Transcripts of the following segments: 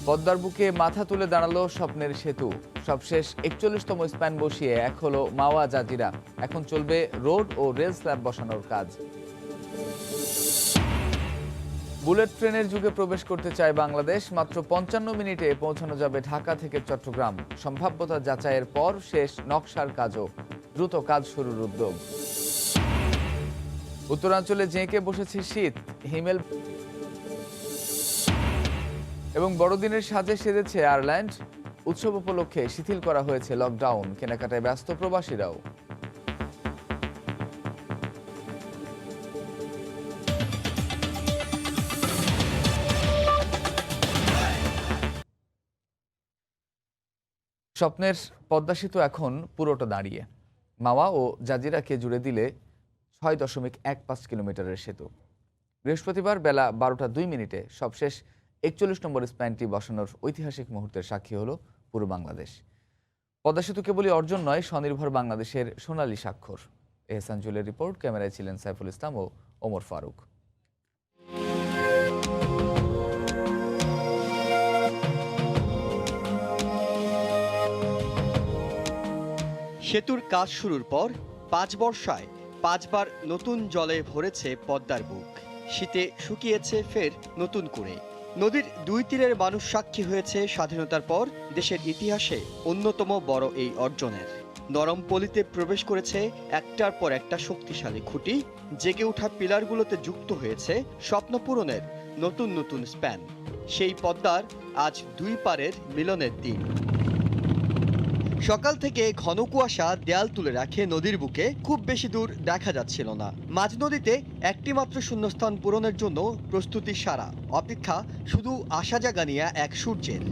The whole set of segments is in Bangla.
পদ্মার বুকে মাথা তুলে দাঁড়ালো স্বপ্নের সেতু। সবশেষ ৪১তম স্প্যান বসিয়ে এক হলো মাওয়া জাজিরা। এখন চলবে রোড ও রেল স্ল্যাব বসানোর কাজ। বুলেট ট্রেনের যুগে প্রবেশ করতে চায় বাংলাদেশ। মাত্র ৫৫ মিনিটে পৌঁছানো যাবে ঢাকা থেকে চট্টগ্রাম। সম্ভাব্যতা যাচাইয়ের পর শেষ নকশার কাজও। দ্রুত কাজ শুরুর উদ্যোগ। উত্তরাঞ্চলে জেঁকে বসেছে শীত। হিমেল এবং বড়দিনের সাজে সেজেছে আয়ারল্যান্ড। উৎসব উপলক্ষে শিথিল করা হয়েছে লকডাউন। কেনাকাটায় ব্যস্ত প্রবাসীরাও। স্বপ্নের পদ্মা সেতু এখন পুরোটা দাঁড়িয়ে। মাওয়া ও জাজিরাকে জুড়ে দিলে ৬.১৫ কিলোমিটারের সেতু। বৃহস্পতিবার বেলা ১২টা ২ মিনিটে সবশেষ ৪১ নম্বর স্প্যানটি বসানোর ঐতিহাসিক মুহূর্তের সাক্ষী হলো পুরো বাংলাদেশ। পদ্মা সেতু কেবলই অর্জন নয়, স্বনির্ভর বাংলাদেশের সোনালী স্বাক্ষর। এহসান জুলের রিপোর্ট। ক্যামেরায় ছিলেন সাইফুল ইসলাম ও ওমর ফারুক। সেতুর কাজ শুরুর পর ৫ বর্ষায় ৫ বার নতুন জলে ভরেছে পদ্মার বুক। শীতে শুকিয়েছে ফের নতুন করে। নদীর দুই তীরের মানুষ সাক্ষী হয়েছে স্বাধীনতার পর দেশের ইতিহাসে অন্যতম বড় এই অর্জনের। নরম পলিতে প্রবেশ করেছে একটার পর একটা শক্তিশালী খুঁটি। জেগে ওঠা পিলারগুলোতে যুক্ত হয়েছে স্বপ্ন পূরণের নতুন নতুন স্প্যান। সেই পদ্মার আজ দুই পারের মিলনের দিন। সকাল থেকে ঘন কুয়াশা দেয়াল তুলে রাখে নদীর বুকে। খুব বেশি দূর দেখা যাচ্ছিল না। মাঝ নদীতে একটি মাত্র শূন্যস্থান পূরণের জন্য প্রস্তুতি সারা। অপেক্ষা শুধু আশা জাগানিয়া এক সূর্যের।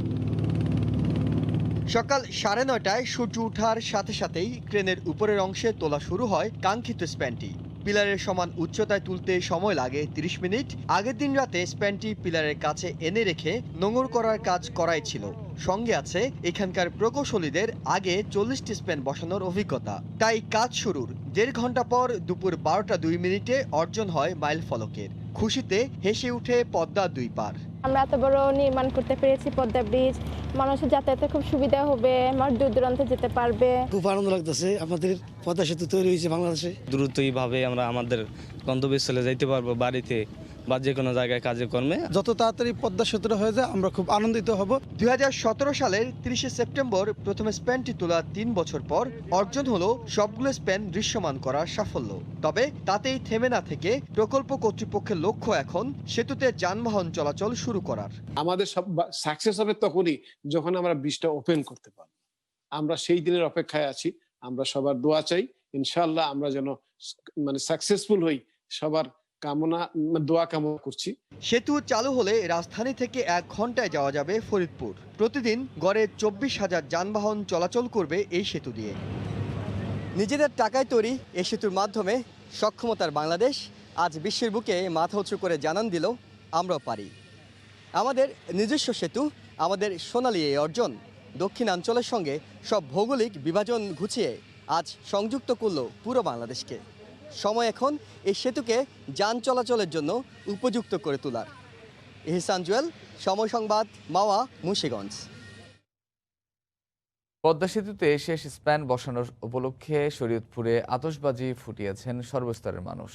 সকাল ৯:৩০টায় সূর্য ওঠার সাথে সাথেই ক্রেনের উপরের অংশে তোলা শুরু হয় কাঙ্ক্ষিত স্প্যানটি। পিলারের সমান উচ্চতায় তুলতে সময় লাগে ৩০ মিনিট। আগের দিন রাতে স্প্যানটি পিলারের কাছে এনে রেখে নোঙর করার কাজ করাই ছিল। সঙ্গে আছে এখানকার প্রকৌশলীদের আগে ৪০টি স্প্যান বসানোর অভিজ্ঞতা। তাই কাজ শুরুর ১.৫ ঘন্টা পর দুপুর ১২টা ২ মিনিটে অর্জন হয় মাইল ফলকের। খুশিতে হেসে উঠে পদ্মা দুই পার। আমরা এত বড় নির্মাণ করতে পেরেছি পদ্মা ব্রিজ। মানুষের যাতায়াতে খুব সুবিধা হবে, মানুষ দূর দূরান্তে যেতে পারবে। খুব আনন্দ লাগতেছে আমাদের পদ্মা সেতু তৈরি হয়েছে বাংলাদেশে। দ্রুতইভাবে আমরা আমাদের গন্তব্যস্থলে যাইতে পারবো, বাড়িতে বা যে কোনো জায়গায় কাজে কর্মে। যত তাড়াতাড়ি পদ্মা সেতুটা হয়ে যায় আমরা খুব আনন্দিত হব। ২০১৭ সালের ৩০শে সেপ্টেম্বর প্রথম স্প্যানটি তোলা ৩ বছর পর অর্জন হলো সবগুলো স্প্যান দৃশ্যমান করার সাফল্য। তবে তাতেই থেমে না থেকে প্রকল্প কর্তৃপক্ষের লক্ষ্য এখন সেতুতে যানবাহন চলাচল শুরু করার। আমাদের সব সাকসেস হবে তখনই যখন আমরা ব্রিজটা ওপেন করতে পারব। আমরা সেই দিনের অপেক্ষায় আছি। আমরা সবার দোয়া চাই, ইনশাআল্লাহ আমরা যেন সাকসেসফুল হই। সবার কামনা দোয়া কামনা করছি। সেতু চালু হলে রাজধানী থেকে ১ ঘন্টায় যাওয়া যাবে ফরিদপুর। প্রতিদিন গড়ে ২৪,০০০ যানবাহন চলাচল করবে এই সেতু দিয়ে। নিজেদের টাকায় তৈরি এই সেতুর মাধ্যমে সক্ষমতার বাংলাদেশ আজ বিশ্বের বুকে মাথা উঁচু করে জানান দিল, আমরাও পারি। আমাদের নিজস্ব সেতু, আমাদের সোনালী এই অর্জন দক্ষিণাঞ্চলের সঙ্গে সব ভৌগোলিক বিভাজন ঘুচিয়ে আজ সংযুক্ত করল পুরো বাংলাদেশকে। সময় এখন এই সেতুকে যান চলাচলের জন্য উপযুক্ত করে তোলার। এহসান জুয়েল, সময় সংবাদ, মাওয়া, মুন্সিগঞ্জ। পদ্মা সেতুতে শেষ স্প্যান বসানোর উপলক্ষে শরীয়তপুরে আতশবাজি ফুটিয়েছেন সর্বস্তরের মানুষ।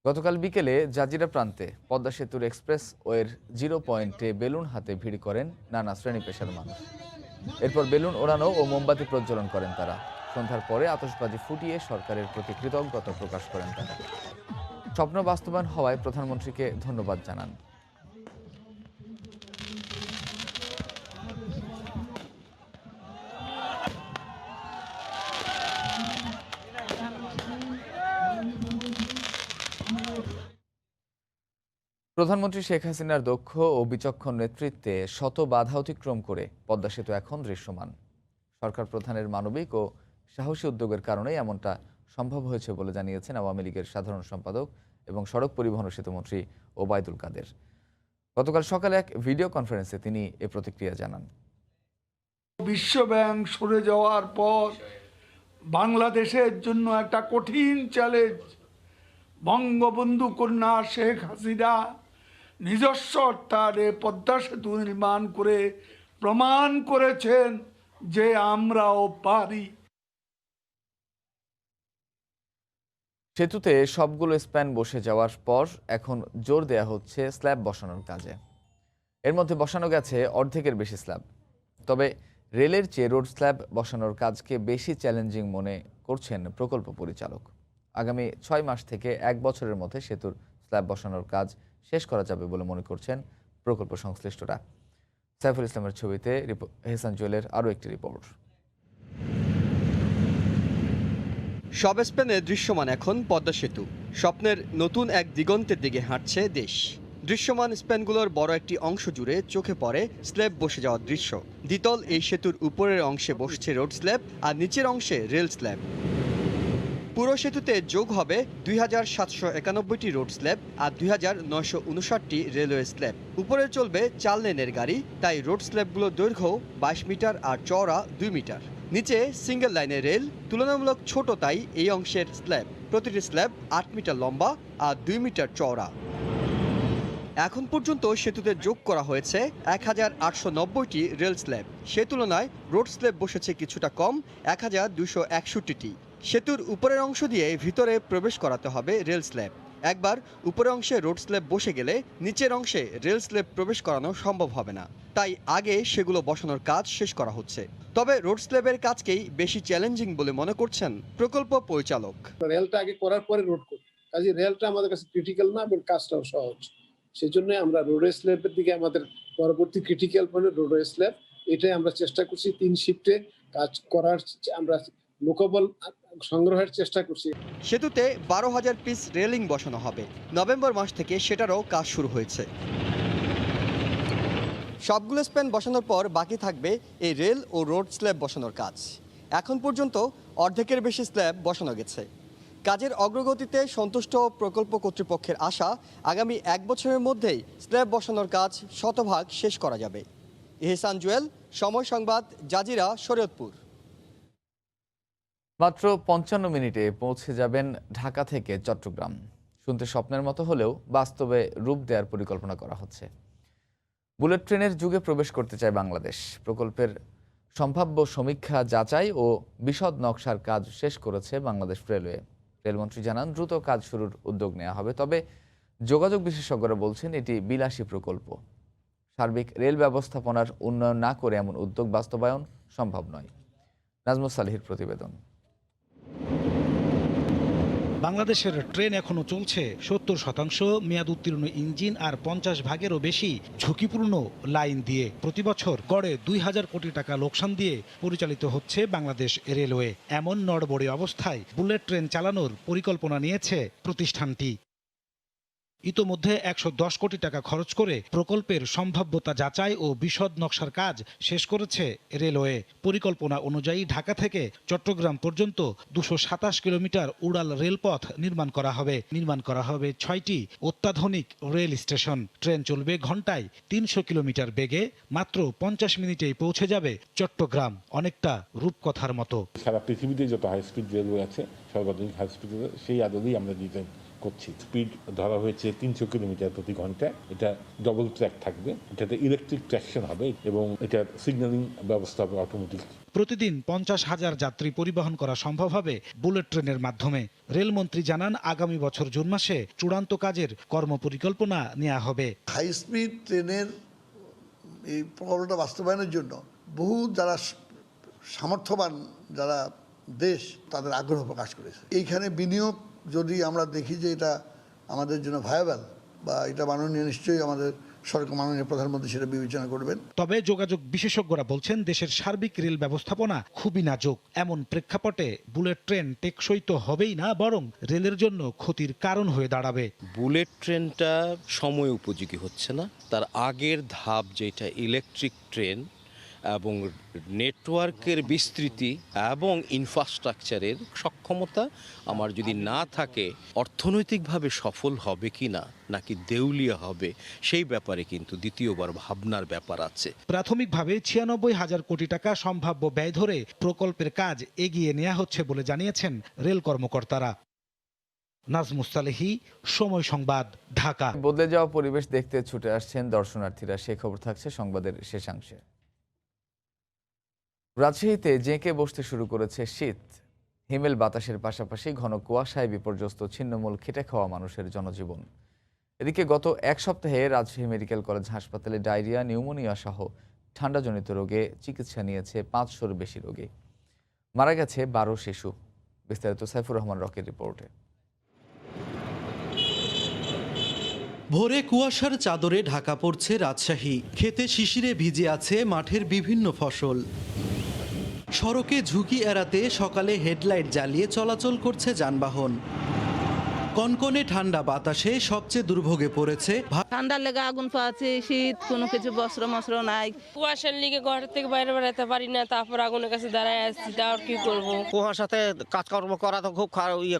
গতকাল বিকেলে জাজিরা প্রান্তে পদ্মা সেতুর এক্সপ্রেস ওয়ের 0 পয়েন্টে বেলুন হাতে ভিড় করেন নানা শ্রেণী পেশার মানুষ। এরপর বেলুন ওড়ানো ও মোমবাতি প্রজ্বলন করেন তারা। সন্ধ্যার পরে আতশবাজি ফুটিয়ে সরকারের প্রতি কৃতজ্ঞতা প্রকাশ করেন তারা। স্বপ্ন বাস্তবায়ন হওয়ায় প্রধানমন্ত্রীকে ধন্যবাদ জানান। প্রধানমন্ত্রী শেখ হাসিনার দক্ষ ও বিচক্ষণ নেতৃত্বে শত বাধা অতিক্রম করে পদ্মা সেতু এখন দৃশ্যমান। সরকার প্রধানের মানবিক ও সাহসী উদ্যোগের কারণেই এমনটা সম্ভব হয়েছে বলে জানিয়েছেন আওয়ামী লীগের সাধারণ সম্পাদক এবং সড়ক পরিবহন ও সেতুমন্ত্রী ওবায়দুল কাদের। গতকাল সকালে এক ভিডিও কনফারেন্সে তিনি এ প্রতিক্রিয়া জানান। বিশ্বব্যাংক সরে যাওয়ার পর বাংলাদেশের জন্য একটা কঠিন চ্যালেঞ্জ। বঙ্গবন্ধু কন্যা শেখ হাসিনা নিজস্ব অর্থাৎ পদ্মা সেতু নির্মাণ করে প্রমাণ করেছেন যে আমরাও পারি। সেতুতে সবগুলো স্প্যান বসে যাওয়ার পর এখন জোর দেয়া হচ্ছে স্ল্যাব বসানোর কাজে। এর মধ্যে বসানো গেছে অর্ধেকের বেশি স্ল্যাব। তবে রেলের চেয়ে রোড স্ল্যাব বসানোর কাজকে বেশি চ্যালেঞ্জিং মনে করছেন প্রকল্প পরিচালক। আগামী 6 মাস থেকে 1 বছরের মধ্যে সেতুর স্ল্যাব বসানোর কাজ শেষ করা যাবে বলে মনে করছেন প্রকল্প সংশ্লিষ্টরা। সাইফুল ইসলামের ছবিতে হেসান জুয়েলের আরও একটি রিপোর্ট। সব স্পেনে দৃশ্যমান এখন পদ্মা সেতু। স্বপ্নের নতুন এক দিগন্তের দিকে হাঁটছে দেশ। দৃশ্যমান স্প্যানগুলোর বড় একটি অংশ জুড়ে চোখে পড়ে স্ল্যাব বসে যাওয়ার দৃশ্য। দ্বিতল এই সেতুর উপরের অংশে বসছে রোড স্ল্যাব আর নিচের অংশে রেল স্ল্যাব। পুরো সেতুতে যোগ হবে 2791টি রোড স্ল্যাব আর 2959টি রেলওয়ে স্ল্যাব। উপরে চলবে 4 লেনের গাড়ি, তাই রোড স্ল্যাবগুলোর দৈর্ঘ্য 22 মিটার আর চওড়া 2 মিটার। নিচে সিঙ্গেল লাইনের রেল, তুলনামূলক ছোট তাই এই অংশের স্ল্যাব। প্রতিটি স্ল্যাব 8 মিটার লম্বা আর 2 মিটার চওড়া। এখন পর্যন্ত সেতুতে যোগ করা হয়েছে 1890টি রেল স্ল্যাব। সে তুলনায় রোড স্ল্যাব বসেছে কিছুটা কম, 1261টি। সেতুর উপরের অংশ দিয়ে ভিতরে প্রবেশ করাতে হবে রেল স্ল্যাব। একবার উপরের অংশে রোড স্ল্যাব বসে গেলে নিচের অংশে রেল স্ল্যাব প্রবেশ করানো সম্ভব হবে না, তাই আগে সেগুলো বসানোর কাজ শেষ করা হচ্ছে। তবে রোড স্ল্যাবের কাজকেই বেশি চ্যালেঞ্জিং বলে মনে করছেন প্রকল্প পরিচালক। রেলটা আগে করার পরে রোড করব, কাজে রেলটা আমাদের কাছে ক্রিটিক্যাল না, এবং কাজটাও সহজ। সেজন্য আমরা রোড স্ল্যাবের দিকে আমাদের পরবর্তী ক্রিটিক্যাল পয়েন্ট রোড স্ল্যাব, এটাই আমরা চেষ্টা করছি 3 শিফটে কাজ করার। আমরা লোকবল সংগ্রহের চেষ্টা করছি। সেতুতে 12,000 পিস রেলিং বসানো হবে। নভেম্বর মাস থেকে সেটারও কাজ শুরু হয়েছে। সবগুলো স্প্যান বসানোর পর বাকি থাকবে এই রেল ও রোড স্ল্যাব বসানোর কাজ। এখন পর্যন্ত অর্ধেকের বেশি স্ল্যাব বসানো গেছে। কাজের অগ্রগতিতে সন্তুষ্ট প্রকল্প কর্তৃপক্ষের আশা, আগামী 1 বছরের মধ্যেই স্ল্যাব বসানোর কাজ শতভাগ শেষ করা যাবে। হেসান জুয়েল, সময় সংবাদ, জাজিরা, শরীয়তপুর। মাত্র 55 মিনিটে পৌঁছে যাবেন ঢাকা থেকে চট্টগ্রাম। শুনতে স্বপ্নের মতো হলেও বাস্তবে রূপ দেওয়ার পরিকল্পনা করা হচ্ছে। বুলেট ট্রেনের যুগে প্রবেশ করতে চায় বাংলাদেশ। প্রকল্পের সম্ভাব্য সমীক্ষা, যাচাই ও বিশদ নকশার কাজ শেষ করেছে বাংলাদেশ রেলওয়ে। রেলমন্ত্রী জানান, দ্রুত কাজ শুরুর উদ্যোগ নেওয়া হবে। তবে যোগাযোগ বিশেষজ্ঞরা বলছেন এটি বিলাসী প্রকল্প। সার্বিক রেল ব্যবস্থাপনার উন্নয়ন না করে এমন উদ্যোগ বাস্তবায়ন সম্ভব নয়। নাজমুস সালিহির প্রতিবেদন। বাংলাদেশের ট্রেন এখনো চলছে 70% মেয়াদ উত্তীর্ণ ইঞ্জিন আর 50 ভাগেরও বেশি ঝুঁকিপূর্ণ লাইন দিয়ে। প্রতি বছর গড়ে 2000 কোটি টাকা লোকসান দিয়ে পরিচালিত হচ্ছে বাংলাদেশ রেলওয়ে। এমন নড়বড়ে অবস্থায় বুলেট ট্রেন চালানোর পরিকল্পনা নিয়েছে প্রতিষ্ঠানটি। ইতোমধ্যে 110 কোটি টাকা খরচ করে প্রকল্পের সম্ভাব্যতা যাচাই ও বিশদ নকশার কাজ শেষ করেছে রেলওয়ে। পরিকল্পনা অনুযায়ী ঢাকা থেকে চট্টগ্রাম পর্যন্ত 227 কিলোমিটার উড়াল রেলপথ নির্মাণ করা হবে 6টি অত্যাধুনিক রেল স্টেশন। ট্রেন চলবে ঘন্টায় 300 কিলোমিটার বেগে। মাত্র 50 মিনিটেই পৌঁছে যাবে চট্টগ্রাম। অনেকটা রূপকথার মতো। সারা পৃথিবীতে যত হাই স্পিড রেলওয়ে আছে, সর্বাধুনিক হাই স্পিড সেই আদলেই আমরা ডিজাইন করছি। স্পিড ধরা হয়েছে 300 কিলোমিটার প্রতি ঘন্টায়। এটা ডবল ট্র্যাক থাকবে, এটাতে ইলেকট্রিক ট্র্যাকশন হবে এবং এটা সিগন্যালিং ব্যবস্থা হবে অটোমেটিক। প্রতিদিন 50,000 যাত্রী পরিবহন করা সম্ভব হবে বুলেট ট্রেনের মাধ্যমে। রেলমন্ত্রী জানান, আগামী বছর জুন মাসে চূড়ান্ত কাজের কর্মপরিকল্পনা নেওয়া হবে। হাই স্পিড ট্রেনের এই প্রকল্পটা বাস্তবায়নের জন্য বহু যারা সামর্থ্যবান যারা দেশ তাদের আগ্রহ প্রকাশ করেছে। এইখানে বিনিয়োগ যদি আমরা দেখি যে এটা আমাদের জন্য ভায়াবল বা এটা মাননীয়, নিশ্চয়ই আমাদের সরকার, মাননীয় প্রধানমন্ত্রী সেটা বিবেচনা করবেন। তবে যোগাযোগ বিশেষজ্ঞরা বলছেন, দেশের সার্বিক রেল ব্যবস্থাপনা খুবই নাজুক। এমন প্রেক্ষাপটে বুলেট ট্রেন টেকসই তো হবেই না, বরং রেলের জন্য ক্ষতির কারণ হয়ে দাঁড়াবে। বুলেট ট্রেনটা সময় উপযোগী হচ্ছে না। তার আগের ধাপ যেটা ইলেকট্রিক ট্রেন এবং নেটওয়ার্কের বিস্তৃতি এবং ইনফ্রাস্ট্রাকচারের সক্ষমতা আমার যদি না থাকে, অর্থনৈতিকভাবে সফল হবে কি না নাকি দেউলিয়া হবে, সেই ব্যাপারে কিন্তু দ্বিতীয়বার ভাবনার ব্যাপার আছে। প্রাথমিকভাবে 96,000 কোটি টাকা সম্ভাব্য ব্যয় ধরে প্রকল্পের কাজ এগিয়ে নেওয়া হচ্ছে বলে জানিয়েছেন রেল কর্মকর্তারা। নাজমুস্তালেহি, সময় সংবাদ, ঢাকা। বদলে যাওয়া পরিবেশ দেখতে ছুটে আসছেন দর্শনার্থীরা। সেই খবর থাকছে সংবাদের শেষাংশে। রাজশাহীতে জেঁকে বসতে শুরু করেছে শীত। হিমেল বাতাসের পাশাপাশি ঘন কুয়াশায় বিপর্যস্ত ছিন্নমূল খেটে খাওয়া মানুষের জনজীবন। এদিকে গত এক সপ্তাহে রাজশাহী মেডিকেল কলেজ হাসপাতালে ডায়রিয়া, নিউমোনিয়া সহ ঠান্ডাজনিত রোগে চিকিৎসা নিয়েছে 500-র বেশি রোগী। মারা গেছে 12 শিশু। বিস্তারিত সাইফুর রহমান রকির রিপোর্টে। ভোরে কুয়াশার চাদরে ঢাকা পড়ছে রাজশাহী। খেতে শিশিরে ভিজে আছে মাঠের বিভিন্ন ফসল। সড়কে ঝুঁকি এড়াতে সকালে হেডলাইট জ্বালিয়ে চলাচল করছে যানবাহন। কনকনে ঠান্ডা বাতাসে সবচেয়ে দুর্ভোগে পড়েছে ঠান্ডার লেগে আগুন পাচ্ছে, শীত, কোনো কিছু বস্ত্র মস্ত্র নাই। কুয়াশার লিগে ঘর থেকে বাইরে বেড়াতে পারি না, তারপর আগুনের কাছে দাঁড়ায় আসছি, আর কি করবো। কুয়াশাতে কাজকর্ম করা তো খুব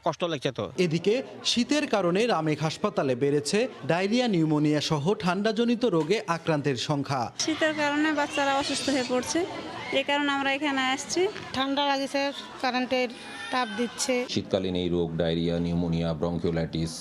কষ্ট লাগছে তো। এদিকে শীতের কারণে রামেক হাসপাতালে বেড়েছে ডায়রিয়া, নিউমোনিয়া সহ ঠান্ডাজনিত রোগে আক্রান্তের সংখ্যা। শীতের কারণে বাচ্চারা অসুস্থ হয়ে পড়ছে, এই কারণে আমরা এখানে আসছি। ঠান্ডা লাগছে, কারেন্টের তাপ দিচ্ছে। শীতকালীন এই রোগ ডায়রিয়া, নিউমোনিয়া, ব্রঙ্কিওলাইটিস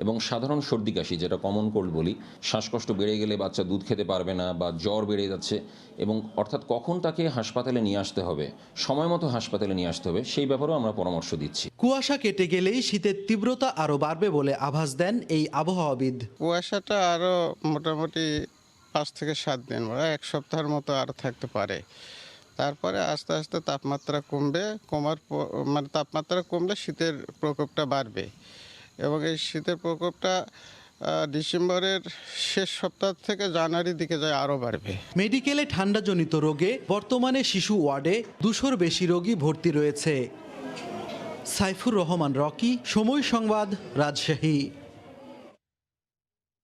এবং সাধারণ সর্দি কাশি, যেটা কমন কোল্ড বলি, শ্বাসকষ্ট বেড়ে গেলে বাচ্চা দুধ খেতে পারবে না বা জ্বর বেড়ে যাচ্ছে, এবং অর্থাৎ কখন তাকে হাসপাতালে নিয়ে আসতে হবে, সময় মতো হাসপাতালে নিয়ে আসতে হবে, সেই ব্যাপারেও আমরা পরামর্শ দিচ্ছি। কুয়াশা কেটে গেলেই শীতের তীব্রতা আরও বাড়বে বলে আভাস দেন এই আবহাওয়াবিদ। কুয়াশাটা আরও মোটামুটি 5 থেকে 7 দিন, এক সপ্তাহের মতো আর থাকতে পারে। তারপরে আস্তে আস্তে তাপমাত্রা কমবে, তাপমাত্রা কমলে শীতের প্রকোপটা বাড়বে, এবং এই শীতের প্রকোপটা ডিসেম্বরের শেষ সপ্তাহ থেকে জানুয়ারির দিকে যায় আরও বাড়বে। মেডিকেলে ঠান্ডাজনিত রোগে বর্তমানে শিশু ওয়ার্ডে 200-র বেশি রোগী ভর্তি রয়েছে। সাইফুর রহমান রকি, সময় সংবাদ, রাজশাহী।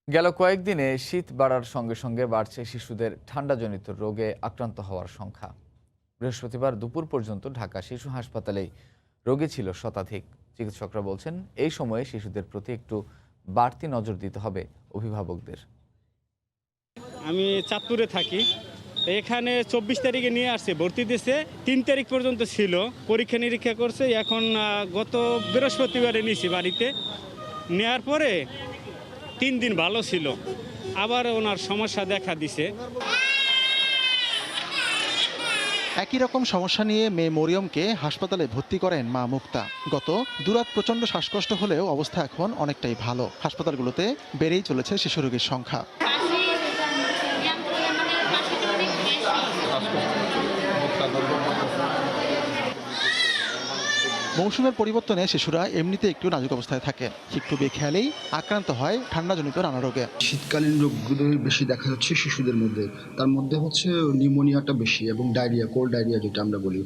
গেল কয়েকদিনে শীত বাড়ার সঙ্গে সঙ্গে বাড়ছে শিশুদের ঠান্ডাজনিত রোগে আক্রান্ত হওয়ার সংখ্যা। বৃহস্পতিবার দুপুর পর্যন্ত ঢাকা শিশু হাসপাতালে রোগী ছিল শতাধিক। চিকিৎসকরা বলছেন এই সময়ে শিশুদের প্রতি একটু বাড়তি নজর দিতে হবে অভিভাবকদের। আমি চাঁদপুরে থাকি, এখানে 24 তারিখে নিয়ে আসছে, ভর্তি দিয়েছে, 3 তারিখ পর্যন্ত ছিল, পরীক্ষা নিরীক্ষা করছে। এখন গত বৃহস্পতিবারে নিয়েছি বাড়িতে, নেওয়ার পরে 3 দিন ভালো ছিল, আবার ওনার সমস্যা দেখা দিছে। একই রকম সমস্যা নিয়ে মেয়ে মরিয়মকে হাসপাতালে ভর্তি করেন মা মুক্তা। গত দুরাত প্রচণ্ড শ্বাসকষ্ট হলেও অবস্থা এখন অনেকটাই ভালো। হাসপাতালগুলোতে বেড়েই চলেছে শিশু রোগীর সংখ্যা। মৌসুমের পরিবর্তনে শিশুরা এমনিতে একটু নাজুক অবস্থায় থাকে, একটু বেখেয়ালেই আক্রান্ত হয় ঠান্ডাজনিত নানা রোগে। শীতকালীন রোগগুলো বেশি দেখা যাচ্ছে শিশুদের মধ্যে, তার মধ্যে হচ্ছে নিউমোনিয়াটা বেশি এবং ডায়রিয়া, কোল্ড ডায়রিয়া যেটা আমরা বলি।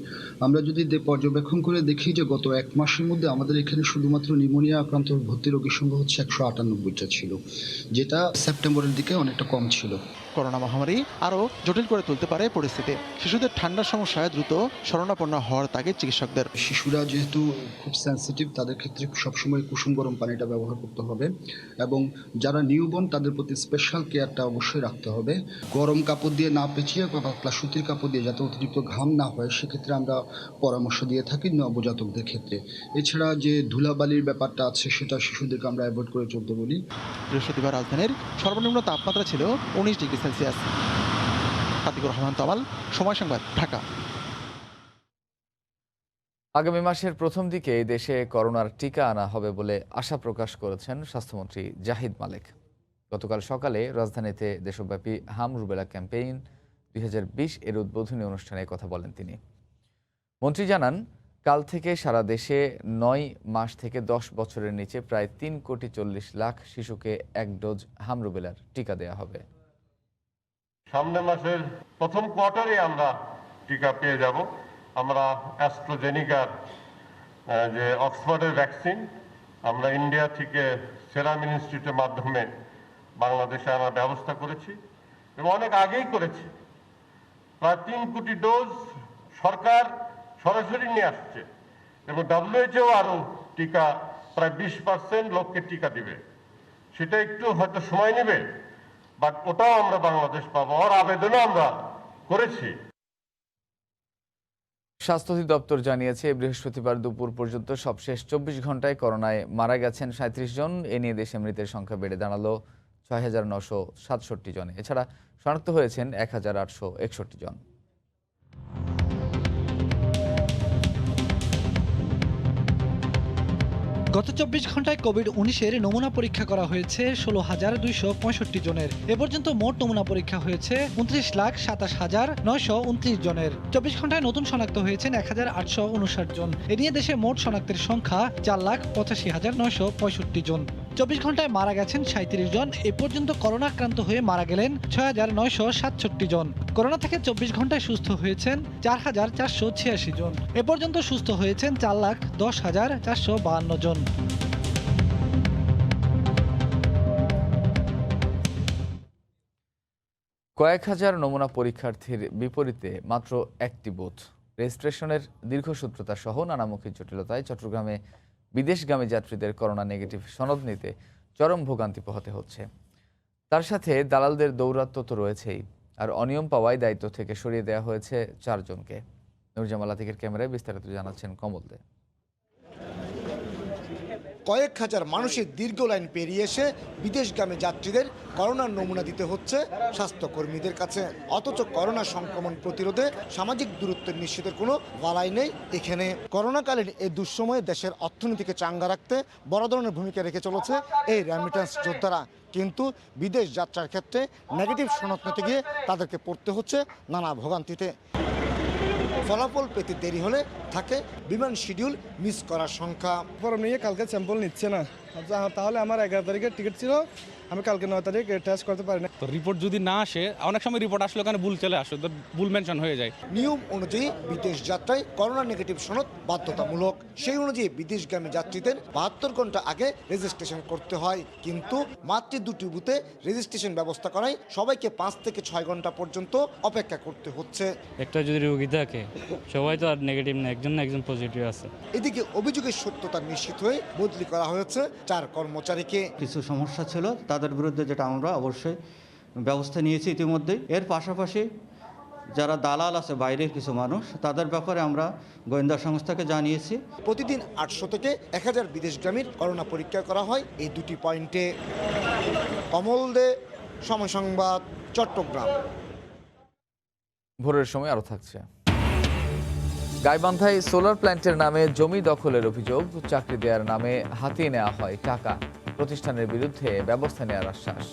আমরা যদি পর্যবেক্ষণ করে দেখি যে গত 1 মাসের মধ্যে আমাদের এখানে শুধুমাত্র নিউমোনিয়া আক্রান্ত ভর্তি রোগীর সংখ্যা হচ্ছে 198টা ছিল, যেটা সেপ্টেম্বরের দিকে অনেকটা কম ছিল। করোনা মহামারী আরও জটিল করে তুলতে পারে পরিস্থিতি। শিশুদের ঠান্ডার সমস্যায় দ্রুত শরণাপন্ন হওয়ার তাগিদ চিকিৎসকদের। শিশুরা যেহেতু খুব সেন্সিটিভ, তাদের ক্ষেত্রে সবসময় কুসুম গরম পানিটা ব্যবহার করতে হবে, এবং যারা নিউবর্ন তাদের প্রতি স্পেশাল কেয়ারটা অবশ্যই রাখতে হবে। গরম কাপড় দিয়ে না পেঁচিয়ে বা পাতলা সুতির কাপড় দিয়ে যাতে অতিরিক্ত ঘাম না হয়, সেক্ষেত্রে আমরা পরামর্শ দিয়ে থাকি নবজাতকদের ক্ষেত্রে। এছাড়া যে ধুলাবালির ব্যাপারটা আছে, সেটা শিশুদেরকে আমরা অ্যাভয়েড করে চলতে বলি। বৃহস্পতিবার রাজধানীর সর্বনিম্ন তাপমাত্রা ছিল 19 ডিগ্রি সেলসিয়াস। আতিকুর রহমান তাওয়াল, সময় সংবাদ, ঢাকা। আগামী মাসের প্রথম দিকে দেশে করোনার টিকা আনা হবে বলে আশা প্রকাশ করেছেন স্বাস্থ্যমন্ত্রী জাহিদ মালেক। গতকাল সকালে রাজধানীতে দেশব্যাপী হাম রুবেলা ক্যাম্পেইন 2020 এর উদ্বোধনী অনুষ্ঠানে কথা বলেন তিনি। মন্ত্রী জানান, কাল থেকে সারা দেশে 9 মাস থেকে 10 বছরের নিচে প্রায় 3,40,00,000 শিশুকে 1 ডোজ হাম রুবেলার টিকা দেওয়া হবে। সামনের মাসের প্রথম কোয়ার্টারে আমরা টিকা পেয়ে যাব। আমরা অ্যাস্ট্রাজেনিকার যে অক্সফোর্ডের ভ্যাকসিন আমরা ইন্ডিয়া থেকে সেরাম ইনস্টিটিউটের মাধ্যমে বাংলাদেশে আনার ব্যবস্থা করেছি, এবং অনেক আগেই করেছি। প্রায় 3 কোটি ডোজ সরকার সরাসরি নিয়ে আসছে, এবং WHO আরও টিকা প্রায় 20% লোককে টিকা দিবে। সেটা একটু হয়তো সময় নেবে, বাট ওটাও আমরা বাংলাদেশ পাবো, আর আবেদনও আমরা করেছি। স্বাস্থ্য অধিদপ্তর জানিয়েছে বৃহস্পতিবার দুপুর পর্যন্ত সবশেষ 24 ঘন্টায় করোনায় মারা গেছেন 37 জন। এ নিয়ে দেশে মৃতের সংখ্যা বেড়ে দাঁড়ালো 6,967 জনে। এছাড়া শনাক্ত হয়েছেন 1,861 জন। গত 24 ঘন্টায় কোভিড-19-এর নমুনা পরীক্ষা করা হয়েছে 16,265 জনের। এ পর্যন্ত মোট নমুনা পরীক্ষা হয়েছে 29,27,929 জনের। 24 ঘন্টায় নতুন শনাক্ত হয়েছেন 1,859 জন। এ নিয়ে দেশে মোট শনাক্তের সংখ্যা 4,85,965 জন। 24 ঘন্টায় মারা গেছেন 37 জন। এ পর্যন্ত করোনা আক্রান্ত হয়ে মারা গেলেন 6,967 জন। করোনা থেকে 24 ঘন্টায় সুস্থ হয়েছেন 4,486 জন। এ পর্যন্ত সুস্থ হয়েছেন 4,10,452 জন। কয়েক হাজার নমুনা পরীক্ষার্থীর বিপরীতে মাত্র একটি বুথ। রেজিস্ট্রেশনের দীর্ঘসূত্রতা সহ নানামুখী জটিলতায় চট্টগ্রামে বিদেশগামী যাত্রীদের করোনা নেগেটিভ সনদ নিতে চরম ভোগান্তি পোহাতে হচ্ছে। তার সাথে দালালদের দৌরাত্ম্য তো রয়েছেই, আর অনিয়ম পাওয়ায় দায়িত্ব থেকে সরিয়ে দেওয়া হয়েছে 4 জনকে। নুরজামাল আতিকের ক্যামেরায় বিস্তারিত জানাচ্ছেন কমল দে। কয়েক হাজার মানুষের দীর্ঘ লাইন পেরিয়ে এসে বিদেশগামী যাত্রীদের করোনার নমুনা দিতে হচ্ছে স্বাস্থ্যকর্মীদের কাছে। অথচ করোনা সংক্রমণ প্রতিরোধে সামাজিক দূরত্ব নিশ্চিতের কোনো বালাই নেই এখানে। করোনাকালীন এই দুঃসময়ে দেশের অর্থনীতিকে চাঙ্গা রাখতে বড় ধরনের ভূমিকা রেখে চলেছে এই রেমিটেন্স যোদ্ধারা। কিন্তু বিদেশ যাত্রার ক্ষেত্রে নেগেটিভ সনদ নিতে গিয়ে তাদেরকে পড়তে হচ্ছে নানা ভোগান্তিতে। ফলাফল পেতে দেরি হলে থাকে বিমান শিডিউল মিস করার সংখ্যা। ফর্ম নিয়ে কালকে স্যাম্পল নিচ্ছে না, তাহলে আমার 11 তারিখের টিকিট ছিল, আমি কালকে 9 তারিখ টেস্ট করতে পারি না। তো রিপোর্ট যদি না আসে, অনেক সময় রিপোর্ট আসলে ওখানে ভুল চলে আসে, তো ভুল মেনশন হয়ে যায়। নিয়ম অনুযায়ী বিদেশ যাত্রায় করোনা নেগেটিভ সনদ বাধ্যতামূলক। সেই অনুযায়ী বিদেশগামী যাত্রীদের 72 ঘন্টা আগে রেজিস্ট্রেশন করতে হয়। কিন্তু মাত্র 2টি বুথে রেজিস্ট্রেশন ব্যবস্থা করায় সবাইকে 5 থেকে 6 ঘন্টা পর্যন্ত অপেক্ষা করতে হচ্ছে। একটা যদি রোগী থাকে, সবাই তো আর নেগেটিভ না, একজন না একজন পজিটিভ আছে। এদিকে অভিযোগের সত্যতা নিশ্চিত হয়ে বদলি করা হয়েছে 4 কর্মচারীকে। কিছু সমস্যা ছিল, তাদের বিরুদ্ধে যেটা আমরা অবশ্যই ব্যবস্থা নিয়েছি ইতিমধ্যেই। এর পাশাপাশি যারা দালাল আছে বাইরের কিছু মানুষ, তাদের ব্যাপারে আমরা গোয়েন্দা সংস্থাকে জানিয়েছি। প্রতিদিন 800 থেকে 1000 বিদেশগামীর করোনা পরীক্ষা করা হয় এই 2টি পয়েন্টে। কমল দে, সময় সংবাদ, চট্টগ্রাম। ভোরের সময় আরও থাকছে। গাইবান্ধায় সোলার প্ল্যান্টের নামে জমি দখলের অভিযোগ, চাকরি দেওয়ার নামে হাতিয়ে নেওয়া হয় টাকা। প্রতিষ্ঠানের বিরুদ্ধে ব্যবস্থা নেওয়ার আশ্বাস।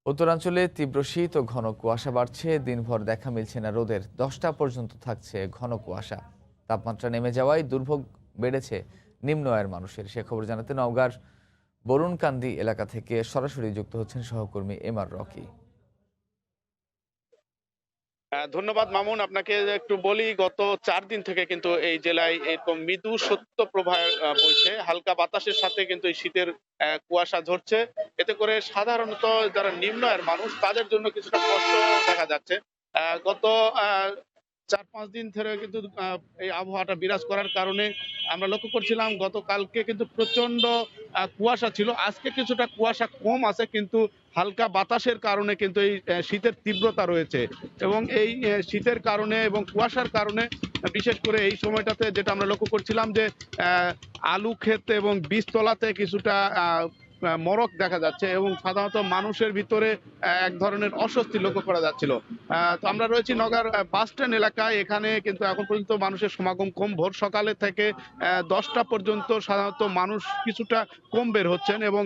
উত্তরাঞ্চলে তীব্র শীত ও ঘন কুয়াশা বাড়ছে। দিনভর দেখা মিলছে না রোদের, 10টা পর্যন্ত থাকছে ঘন কুয়াশা। তাপমাত্রা নেমে যাওয়ায় দুর্ভোগ বেড়েছে নিম্ন আয়ের মানুষের। সে খবর জানাতে নওগাঁর বরুণকান্দি এলাকা থেকে সরাসরি যুক্ত হচ্ছেন সহকর্মী এমআর রকি। ধন্যবাদ মামুন, আপনাকে একটু বলি, গত 4 দিন থেকে কিন্তু এই জেলায় এরকম মৃদু শৈত্য প্রবাহ বইছে। হালকা বাতাসের সাথে কিন্তু এই শীতের কুয়াশা ঝরছে। এতে করে সাধারণত যারা নিম্ন আয়ের মানুষ, তাদের জন্য কিছুটা কষ্ট দেখা যাচ্ছে। গত 4-5 দিন ধরে কিন্তু এই আবহাওয়াটা বিরাজ করার কারণে আমরা লক্ষ্য করছিলাম গতকালকে কিন্তু প্রচন্ড কুয়াশা ছিল। আজকে কিছুটা কুয়াশা কম আছে, কিন্তু হালকা বাতাসের কারণে কিন্তু এই শীতের তীব্রতা রয়েছে। এবং এই শীতের কারণে এবং কুয়াশার কারণে বিশেষ করে এই সময়টাতে যেটা আমরা লক্ষ্য করছিলাম যে আলু ক্ষেত এবং বীজতলাতে কিছুটা মরক দেখা যাচ্ছে এবং সাধারণত মানুষের ভিতরে এক ধরনের অস্বস্তি লক্ষ্য করা যাচ্ছিল। তো আমরা রয়েছি নওগাঁর বাস স্ট্যান্ড এলাকায়। এখানে কিন্তু এখন পর্যন্ত মানুষের সমাগম কম। ভোর সকালে থেকে 10টা পর্যন্ত সাধারণত মানুষ কিছুটা কম বের হচ্ছেন এবং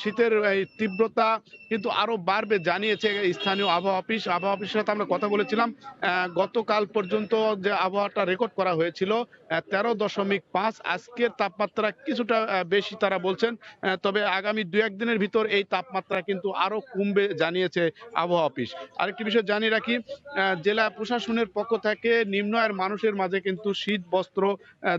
শীতের এই তীব্রতা কিন্তু আরো বাড়বে জানিয়েছে স্থানীয় আবহাওয়া অফিস। আবহাওয়া অফিসের সাথে আমরা কথা বলেছিলাম। গতকাল পর্যন্ত যে আবহাওয়াটা রেকর্ড করা হয়েছিল 13.5, আজকের তাপমাত্রা কিছুটা বেশি তারা বলছেন। তবে আগামী 2-1 দিনের ভিতর এই তাপমাত্রা কিন্তু আরো কমবে জানিয়েছে আবহাওয়া অফিস। আরেকটি বিষয় জানিয়ে রাখি, জেলা প্রশাসনের পক্ষ থেকে নিম্ন আয়ের মানুষের মাঝে কিন্তু শীত বস্ত্র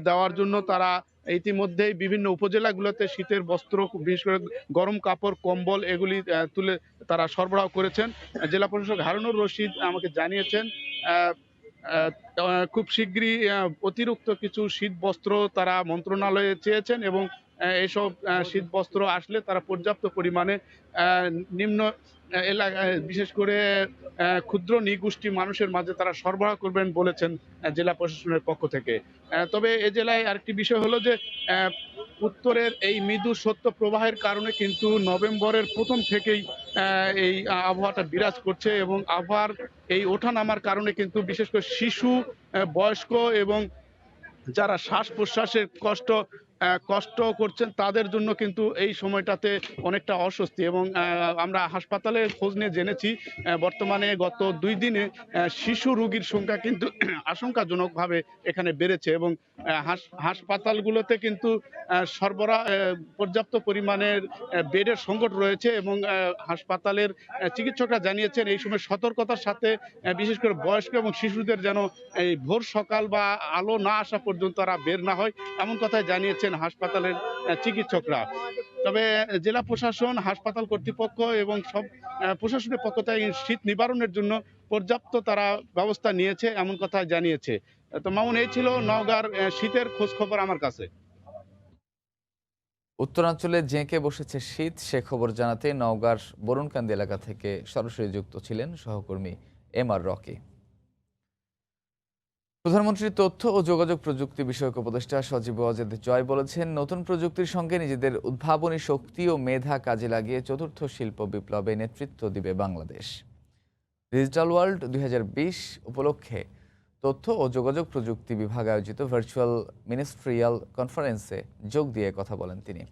দেওয়ার জন্য তারা ইতিমধ্যেই বিভিন্ন উপজেলাগুলোতে শীতের বস্ত্র, বিশেষ করে গরম কাপড়, কম্বল এগুলি তুলে তারা সরবরাহ করেছেন। জেলা প্রশাসক হারুনুর রশিদ আমাকে জানিয়েছেন খুব শীঘ্রই অতিরিক্ত কিছু শীত বস্ত্র তারা মন্ত্রণালয়ে চেয়েছেন এবং এইসব শীত বস্ত্র আসলে তারা পর্যাপ্ত পরিমাণে নিম্ন এলাকায় বিশেষ করে ক্ষুদ্র নৃগোষ্ঠী মানুষের মাঝে তারা সরবরাহ করবেন বলেছেন জেলা প্রশাসনের পক্ষ থেকে। তবে এ জেলায় আরেকটি বিষয় হলো যে উত্তরের এই মৃদু শৈত্য প্রবাহের কারণে কিন্তু নভেম্বরের প্রথম থেকেই এই আবহাওয়াটা বিরাজ করছে এবং আবহাওয়ার এই ওঠানামার কারণে কিন্তু বিশেষ করে শিশু, বয়স্ক এবং যারা শ্বাস প্রশ্বাসের কষ্ট করছেন তাদের জন্য কিন্তু এই সময়টাতে অনেকটা অস্বস্তি। এবং আমরা হাসপাতালে খোঁজ নিয়ে জেনেছি বর্তমানে গত 2 দিনে শিশু রোগীর সংখ্যা কিন্তু আশঙ্কাজনকভাবে এখানে বেড়েছে এবং হাসপাতালগুলোতে কিন্তু পর্যাপ্ত পরিমাণের বেডের সংকট রয়েছে এবং হাসপাতালের চিকিৎসকরা জানিয়েছেন এই সময় সতর্কতার সাথে বিশেষ করে বয়স্ক এবং শিশুদের যেন এই ভোর সকাল বা আলো না আসা পর্যন্ত তারা বের না হয় এমন কথাই জানিয়েছেন হাসপাতালের চিকিৎসকরা। তবে জেলা প্রশাসন, হাসপাতাল কর্তৃপক্ষ এবং সব প্রশাসনের পক্ষ থেকে শীত নিবারণের জন্য পর্যাপ্ত তারা ব্যবস্থা নিয়েছে এমন কথা জানিয়েছে। তো মামুন, এই ছিল নওগাঁর শীতের খোঁজ খবর আমার কাছে। উত্তরাঞ্চলে জেঁকে বসেছে শীত, সে খবর জানাতে নওগাঁর বরুণকান্দি এলাকা থেকে সরাসরি যুক্ত ছিলেন সহকর্মী MR রকি। প্রধানমন্ত্রীর তথ্য ও যোগাযোগ প্রযুক্তি বিষয়ক উপদেষ্টা সজীব ওয়াজেদ জয় বলেছেন, নতুন প্রযুক্তির সঙ্গে নিজেদের উদ্ভাবনী শক্তি ও মেধা কাজে লাগিয়ে চতুর্থ শিল্প বিপ্লবে নেতৃত্ব দিবে বাংলাদেশ। ডিজিটাল ওয়ার্ল্ড 2020 উপলক্ষে তথ্য ও যোগাযোগ প্রযুক্তি বিভাগ আয়োজিত ভার্চুয়াল মিনিস্ট্রিয়াল কনফারেন্সে যোগ দিয়ে কথা বলেন তিনি।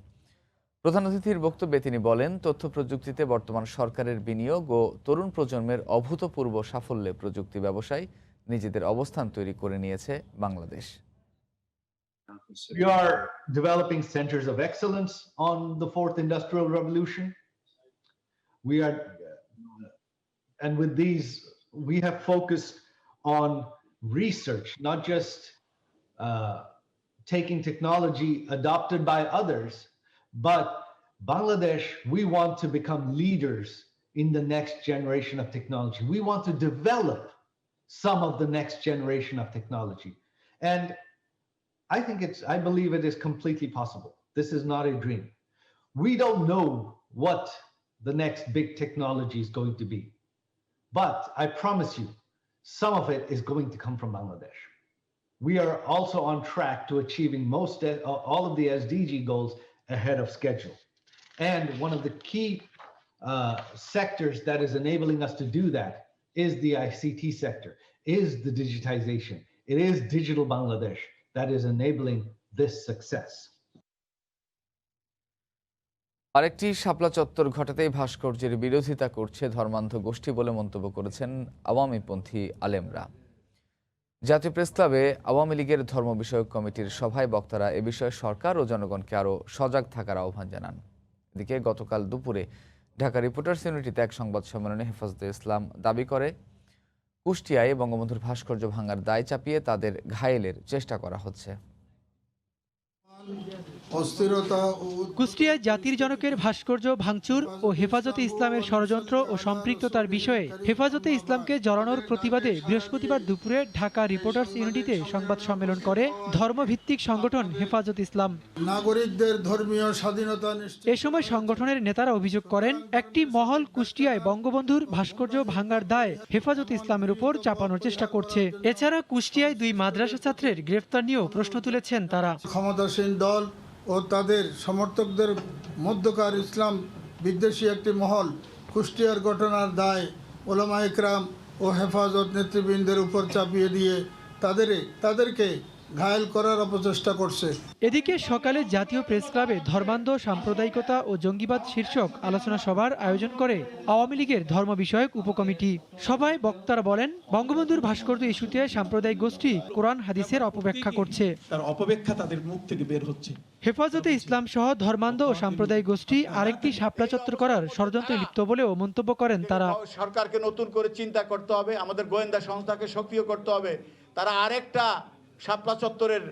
প্রধান অতিথির বক্তব্যে তিনি বলেন, তথ্য প্রযুক্তিতে বর্তমান সরকারের বিনিয়োগ ও তরুণ প্রজন্মের অভূতপূর্ব সাফল্যে প্রযুক্তি ব্যবসায় নিজেদের অবস্থান তৈরি করে নিয়েছে Bangladesh. We are developing centers of excellence on the fourth industrial revolution. And with these, we have focused on research, not just taking technology adopted by others, but Bangladesh, we want to become leaders in the next generation of technology. We want to develop some of the next generation of technology. And I believe it is completely possible. This is not a dream. We don't know what the next big technology is going to be, but I promise you, some of it is going to come from Bangladesh. We are also on track to achieving all of the SDG goals ahead of schedule. And one of the key sectors that is enabling us to do that is the ICT sector, is the digitization. It is Digital Bangladesh that is enabling this success. আরেকটি শাপলা চত্বর ঘটাতেই ভাস্কর্যের বিরোধিতা করছে ধর্মান্ধ গোষ্ঠী বলে মন্তব্য করেছেন আওয়ামীপন্থী আলেমরা। জাতীয় প্রেস ক্লাবে আওয়ামী লীগের ধর্ম বিষয়ক কমিটির সভায় বক্তারা এ বিষয়ে সরকার ও জনগণকে আরও সজাগ থাকার আহ্বান জানান। এদিকে গতকাল দুপুরে ঢাকা রিপোর্টার্স ইউনিটিতে এক সংবাদ সম্মেলনে হেফাজতে ইসলাম দাবি করে, কুষ্টিয়ায় বঙ্গবন্ধুর ভাস্কর্য ভাঙার দায় চাপিয়ে তাদের ঘায়েলের চেষ্টা করা হচ্ছে। কুষ্টিয়ায় জাতির জনকের ভাস্কর্য ভাঙচুর ও হেফাজতে ইসলামের ষড়যন্ত্র ও সম্পৃক্ততার বিষয়ে হেফাজতে ইসলামকে জড়ানোর প্রতিবাদে বৃহস্পতিবার দুপুরে ঢাকা রিপোর্টার্স ইউনিটিতে সংবাদ সম্মেলন করে ধর্মভিত্তিক সংগঠন হেফাজত ইসলাম। নাগরিকদের ধর্মীয় স্বাধীনতা এ সময় সংগঠনের নেতারা অভিযোগ করেন, একটি মহল কুষ্টিয়ায় বঙ্গবন্ধুর ভাস্কর্য ভাঙার দায় হেফাজত ইসলামের উপর চাপানোর চেষ্টা করছে। এছাড়া কুষ্টিয়ায় 2 মাদ্রাসা ছাত্রের গ্রেফতার নিয়েও প্রশ্ন তুলেছেন তারা। ক্ষমতাসীন দল ও তাদের সমর্থকদের মধ্যকার ইসলাম বিদ্বেষী একটি মহল কুষ্টিয়ার ঘটনার দায় ওলামা ইকরাম ও হেফাজত নেতৃবৃন্দের উপর চাপিয়ে দিয়ে তাদেরকে ঘায়েল করার অপচেষ্টা করছে। এদিকে সকালে জাতীয় প্রেস ক্লাবে ধর্মান্ধ, সাম্প্রদায়িকতা ও জঙ্গিবাদ শীর্ষক আলোচনা সভার আয়োজন করে আওয়ামী লীগের ধর্ম বিষয়ক উপকমিটি। সভায় বক্তারা বলেন, বঙ্গবন্ধুর ভাস্কর্য ইস্যুতে সাম্প্রদায়িক গোষ্ঠী কোরআন হাদিসের অপব্যাখ্যা করছে। তার অপব্যাখ্যা তাদের মুখ থেকে বের হচ্ছে। হেফাজতে ইসলাম সহ ধর্মান্ধ ও সাম্প্রদায়িক গোষ্ঠী আরেকটি শাপলা চত্বর করার ষড়যন্ত্রে লিপ্ত বলেও মন্তব্য করেন তারা। সরকারকে নতুন করে চিন্তা করতে হবে, আমাদের গোয়েন্দা সংস্থাকে সক্রিয় করতে হবে। তারা আরেকটা শাপলা চত্বরের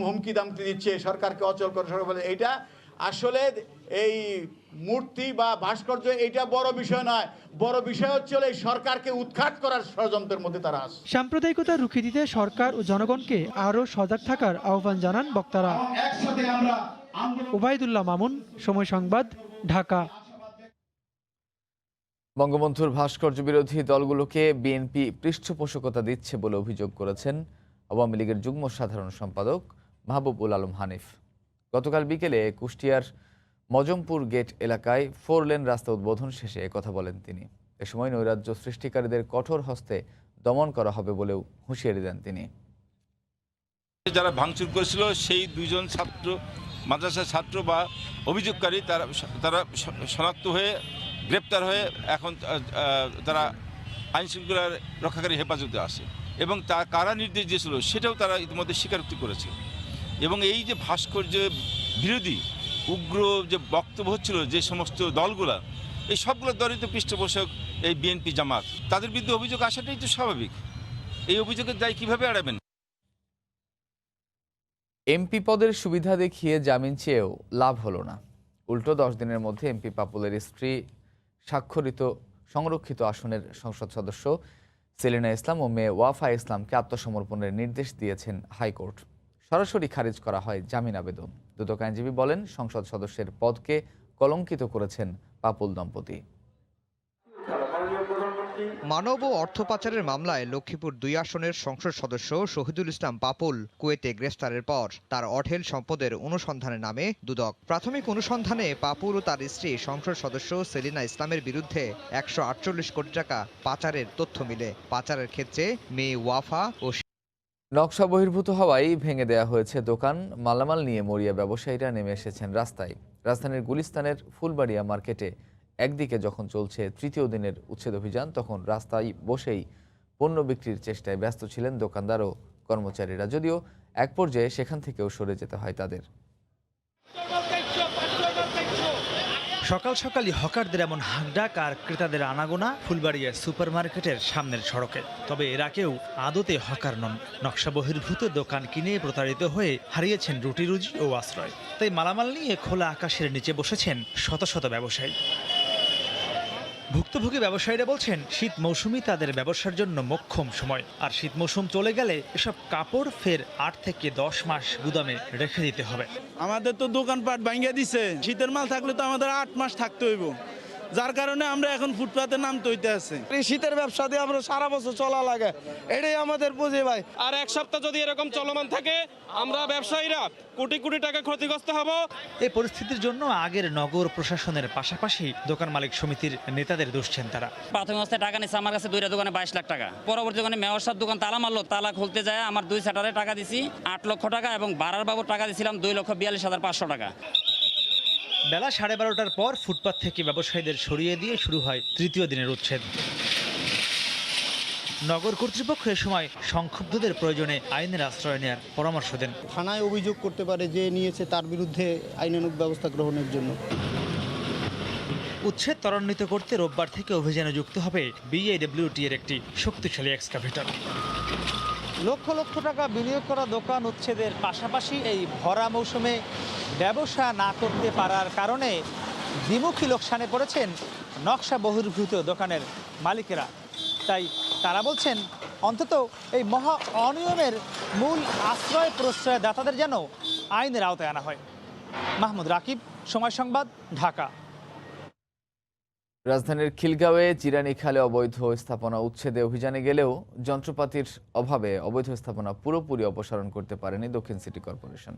হুমকি দামকি দিচ্ছে, সরকারকে অচল করে সরকার বলে। এইটা আসলে এই মূর্তি বা ভাস্কর্য এটা বড় বিষয় নয়, বড় বিষয় হচ্ছে এই সরকারকে উৎখাত করার ষড়যন্ত্রের মধ্যে তারা আছে। সাম্প্রদায়িকতা রুখে দিতে সরকার ও জনগণকে আরও সজাগ থাকার আহ্বান জানান বক্তারা। ওবায়দুল্লাহ মামুন, সময় সংবাদ, ঢাকা। বঙ্গবন্ধুর ভাস্কর্য বিরোধী দলগুলোকে বিএনপি পৃষ্ঠপোষকতা দিচ্ছে বলে অভিযোগ করেছেন আওয়ামী লীগের যুগ্ম সাধারণ সম্পাদক মাহবুব-উল আলম হানিফ। গতকাল বিকেলে কুষ্টিয়ার মজমপুর গেট এলাকায় 4 লেন রাস্তা উদ্বোধন শেষে কথা বলেন তিনি। এ সময় নৈরাজ্য সৃষ্টিকারীদের কঠোর হস্তে দমন করা হবে বলেও হুঁশিয়ারি দেন তিনি। যারা ভাঙচুর করেছিল সেই 2 জন ছাত্র, মাদ্রাসার ছাত্র বা অভিযোগকারী, তারা শনাক্ত হয়ে গ্রেপ্তার হয়ে এখন তারা আইনশৃঙ্খলা রক্ষাকারী হেফাজতে আসে এবং কারা নির্দেশ দিয়েছিল সেটাও তারা ইতিমধ্যে স্বীকারোক্তি করেছে। এবং এই যে ভাস্কর্য বিরোধী উগ্র যে বক্তব্য হচ্ছিল যে সমস্ত দলগুলা, এই সবগুলোর দলিত পৃষ্ঠপোষক এই বিএনপি জামাত, তাদের বিরুদ্ধে অভিযোগ আসাটাই তো স্বাভাবিক। এই অভিযোগের দায় কিভাবে এড়াবেন? এমপি পদের সুবিধা দেখিয়ে জামিন চেয়েও লাভ হলো না। উল্টো 10 দিনের মধ্যে এমপি পাপুলের স্ত্রী স্বাক্ষরিত সংরক্ষিত আসনের সংসদ সদস্য সেলিনা ইসলাম ও মেয়ে ওয়াফা ইসলামকে আত্মসমর্পণের নির্দেশ দিয়েছেন হাইকোর্ট। সরাসরি খারিজ করা হয় জামিন আবেদন। দুদক আইনজীবী বলেন, সংসদ সদস্যের পদকে কলঙ্কিত করেছেন পাপুল দম্পতি। মানব ও অর্থ পাচারের মামলায় লক্ষ্মীপুর 2 আসনের সংসদ সদস্য শহীদুল ইসলাম পাপুল কুয়েতে গ্রেফতারের পর তার অঢেল সম্পদের অনুসন্ধানে নামে দুদক। প্রাথমিক অনুসন্ধানে পাপুল ও তার স্ত্রী সংসদ সদস্য সেলিনা ইসলামের বিরুদ্ধে 148 কোটি টাকা পাচারের তথ্য মিলে। পাচারের ক্ষেত্রে মেয়ে ওয়াফা ও নকশা বহির্ভূত হওয়ায় ভেঙে দেয়া হয়েছে দোকান। মালামাল নিয়ে মরিয়া ব্যবসায়ীরা নেমে এসেছেন রাস্তায়। রাজধানীর গুলিস্তানের ফুলবাড়িয়া মার্কেটে একদিকে যখন চলছে 3য় দিনের উচ্ছেদ অভিযান, তখন রাস্তায় বসেই পণ্য বিক্রির চেষ্টায় ব্যস্ত ছিলেন দোকানদার ও কর্মচারীরা। যদিও এক পর্যায়ে সেখান থেকেও সরে যেতে হয় তাদের। সকাল সকালই হকারদের এমন হাঁকডাক আর ক্রেতাদের আনাগোনা ফুলবাড়িয়া সুপারমার্কেটের সামনের সড়কে। তবে এরা কেউ আদতে হকার নন। নকশা বহির্ভূত দোকান কিনে প্রতারিত হয়ে হারিয়েছেন রুটি রুজি ও আশ্রয়। তাই মালামাল নিয়ে খোলা আকাশের নিচে বসেছেন শত শত ব্যবসায়ী। ভুক্তভোগী ব্যবসায়ীরা বলছেন, শীত মৌসুমই তাদের ব্যবসার জন্য মোক্ষম সময়। আর শীত মৌসুম চলে গেলে এসব কাপড় ফের 8 থেকে 10 মাস গুদামে রেখে দিতে হবে। আমাদের তো দোকানপাট ভাঙিয়ে দিছে, শীতের মাল থাকলে তো আমাদের 8 মাস থাকতে হইব, যার কারণে আমরা এখন ফুটপাতে নামতে হইতে আছে। এই শীতের ব্যবসা দিয়ে আমরা সারা বছর চলা লাগে, এটাই আমাদের পুঁজি ভাই। আর 1 সপ্তাহ যদি এরকম চলমান থাকে, আমরা ব্যবসায়ীরা কোটি কোটি টাকা ক্ষতিগ্রস্ত হব। এই পরিস্থিতির জন্য আগের নগর প্রশাসনের পাশাপাশি দোকান মালিক সমিতির নেতাদের দুষছেন তারা। প্রাথমিক অবস্থায় টাকা নিচ্ছে আমার কাছে 2টা দোকানে 22 লাখ টাকা। পরবর্তী দোকানে মেয়র সাহেব দোকান তালা মারলো, তালা খুলতে যায় আমার 2 শাটারে টাকা দিছি 8 লক্ষ টাকা এবং ভাড়ার বাবদ টাকা দিছিলাম 2,42,500 টাকা। বেলা 12:30টার পর ফুটপাত থেকে ব্যবসায়ীদের সরিয়ে দিয়ে শুরু হয় 3য় দিনের উচ্ছেদ। নগর কর্তৃপক্ষ এ সময় সংক্ষুব্ধদের প্রয়োজনে আইনের আশ্রয় নেওয়ার পরামর্শ দেন। থানায় অভিযোগ করতে পারে যে নিয়েছে তার বিরুদ্ধে আইনানুগ ব্যবস্থা গ্রহণের জন্য। উচ্ছেদ ত্বরান্বিত করতে রোববার থেকে অভিযানে যুক্ত হবে BIWT এর একটি শক্তিশালী এক্সকাভেটর। লক্ষ লক্ষ টাকা বিনিয়োগ করা দোকান উচ্ছেদের পাশাপাশি এই ভরা মৌসুমে ব্যবসা না করতে পারার কারণে দ্বিমুখী লোকসানে পড়েছেন নকশা বহির্ভূত দোকানের মালিকেরা। তাই তারা বলছেন, অন্তত এই মহা অনিয়মের মূল আশ্রয় প্রশ্রয়দাতাদের যেন আইনের আওতায় আনা হয়। মাহমুদ রাকিব, সময় সংবাদ, ঢাকা। রাজধানীর খিলগাঁওয়ে জিরানি খালে অবৈধ স্থাপনা উচ্ছেদে অভিযানে গেলেও যন্ত্রপাতির অভাবে অবৈধ স্থাপনা পুরোপুরি অপসারণ করতে পারেনি দক্ষিণ সিটি কর্পোরেশন।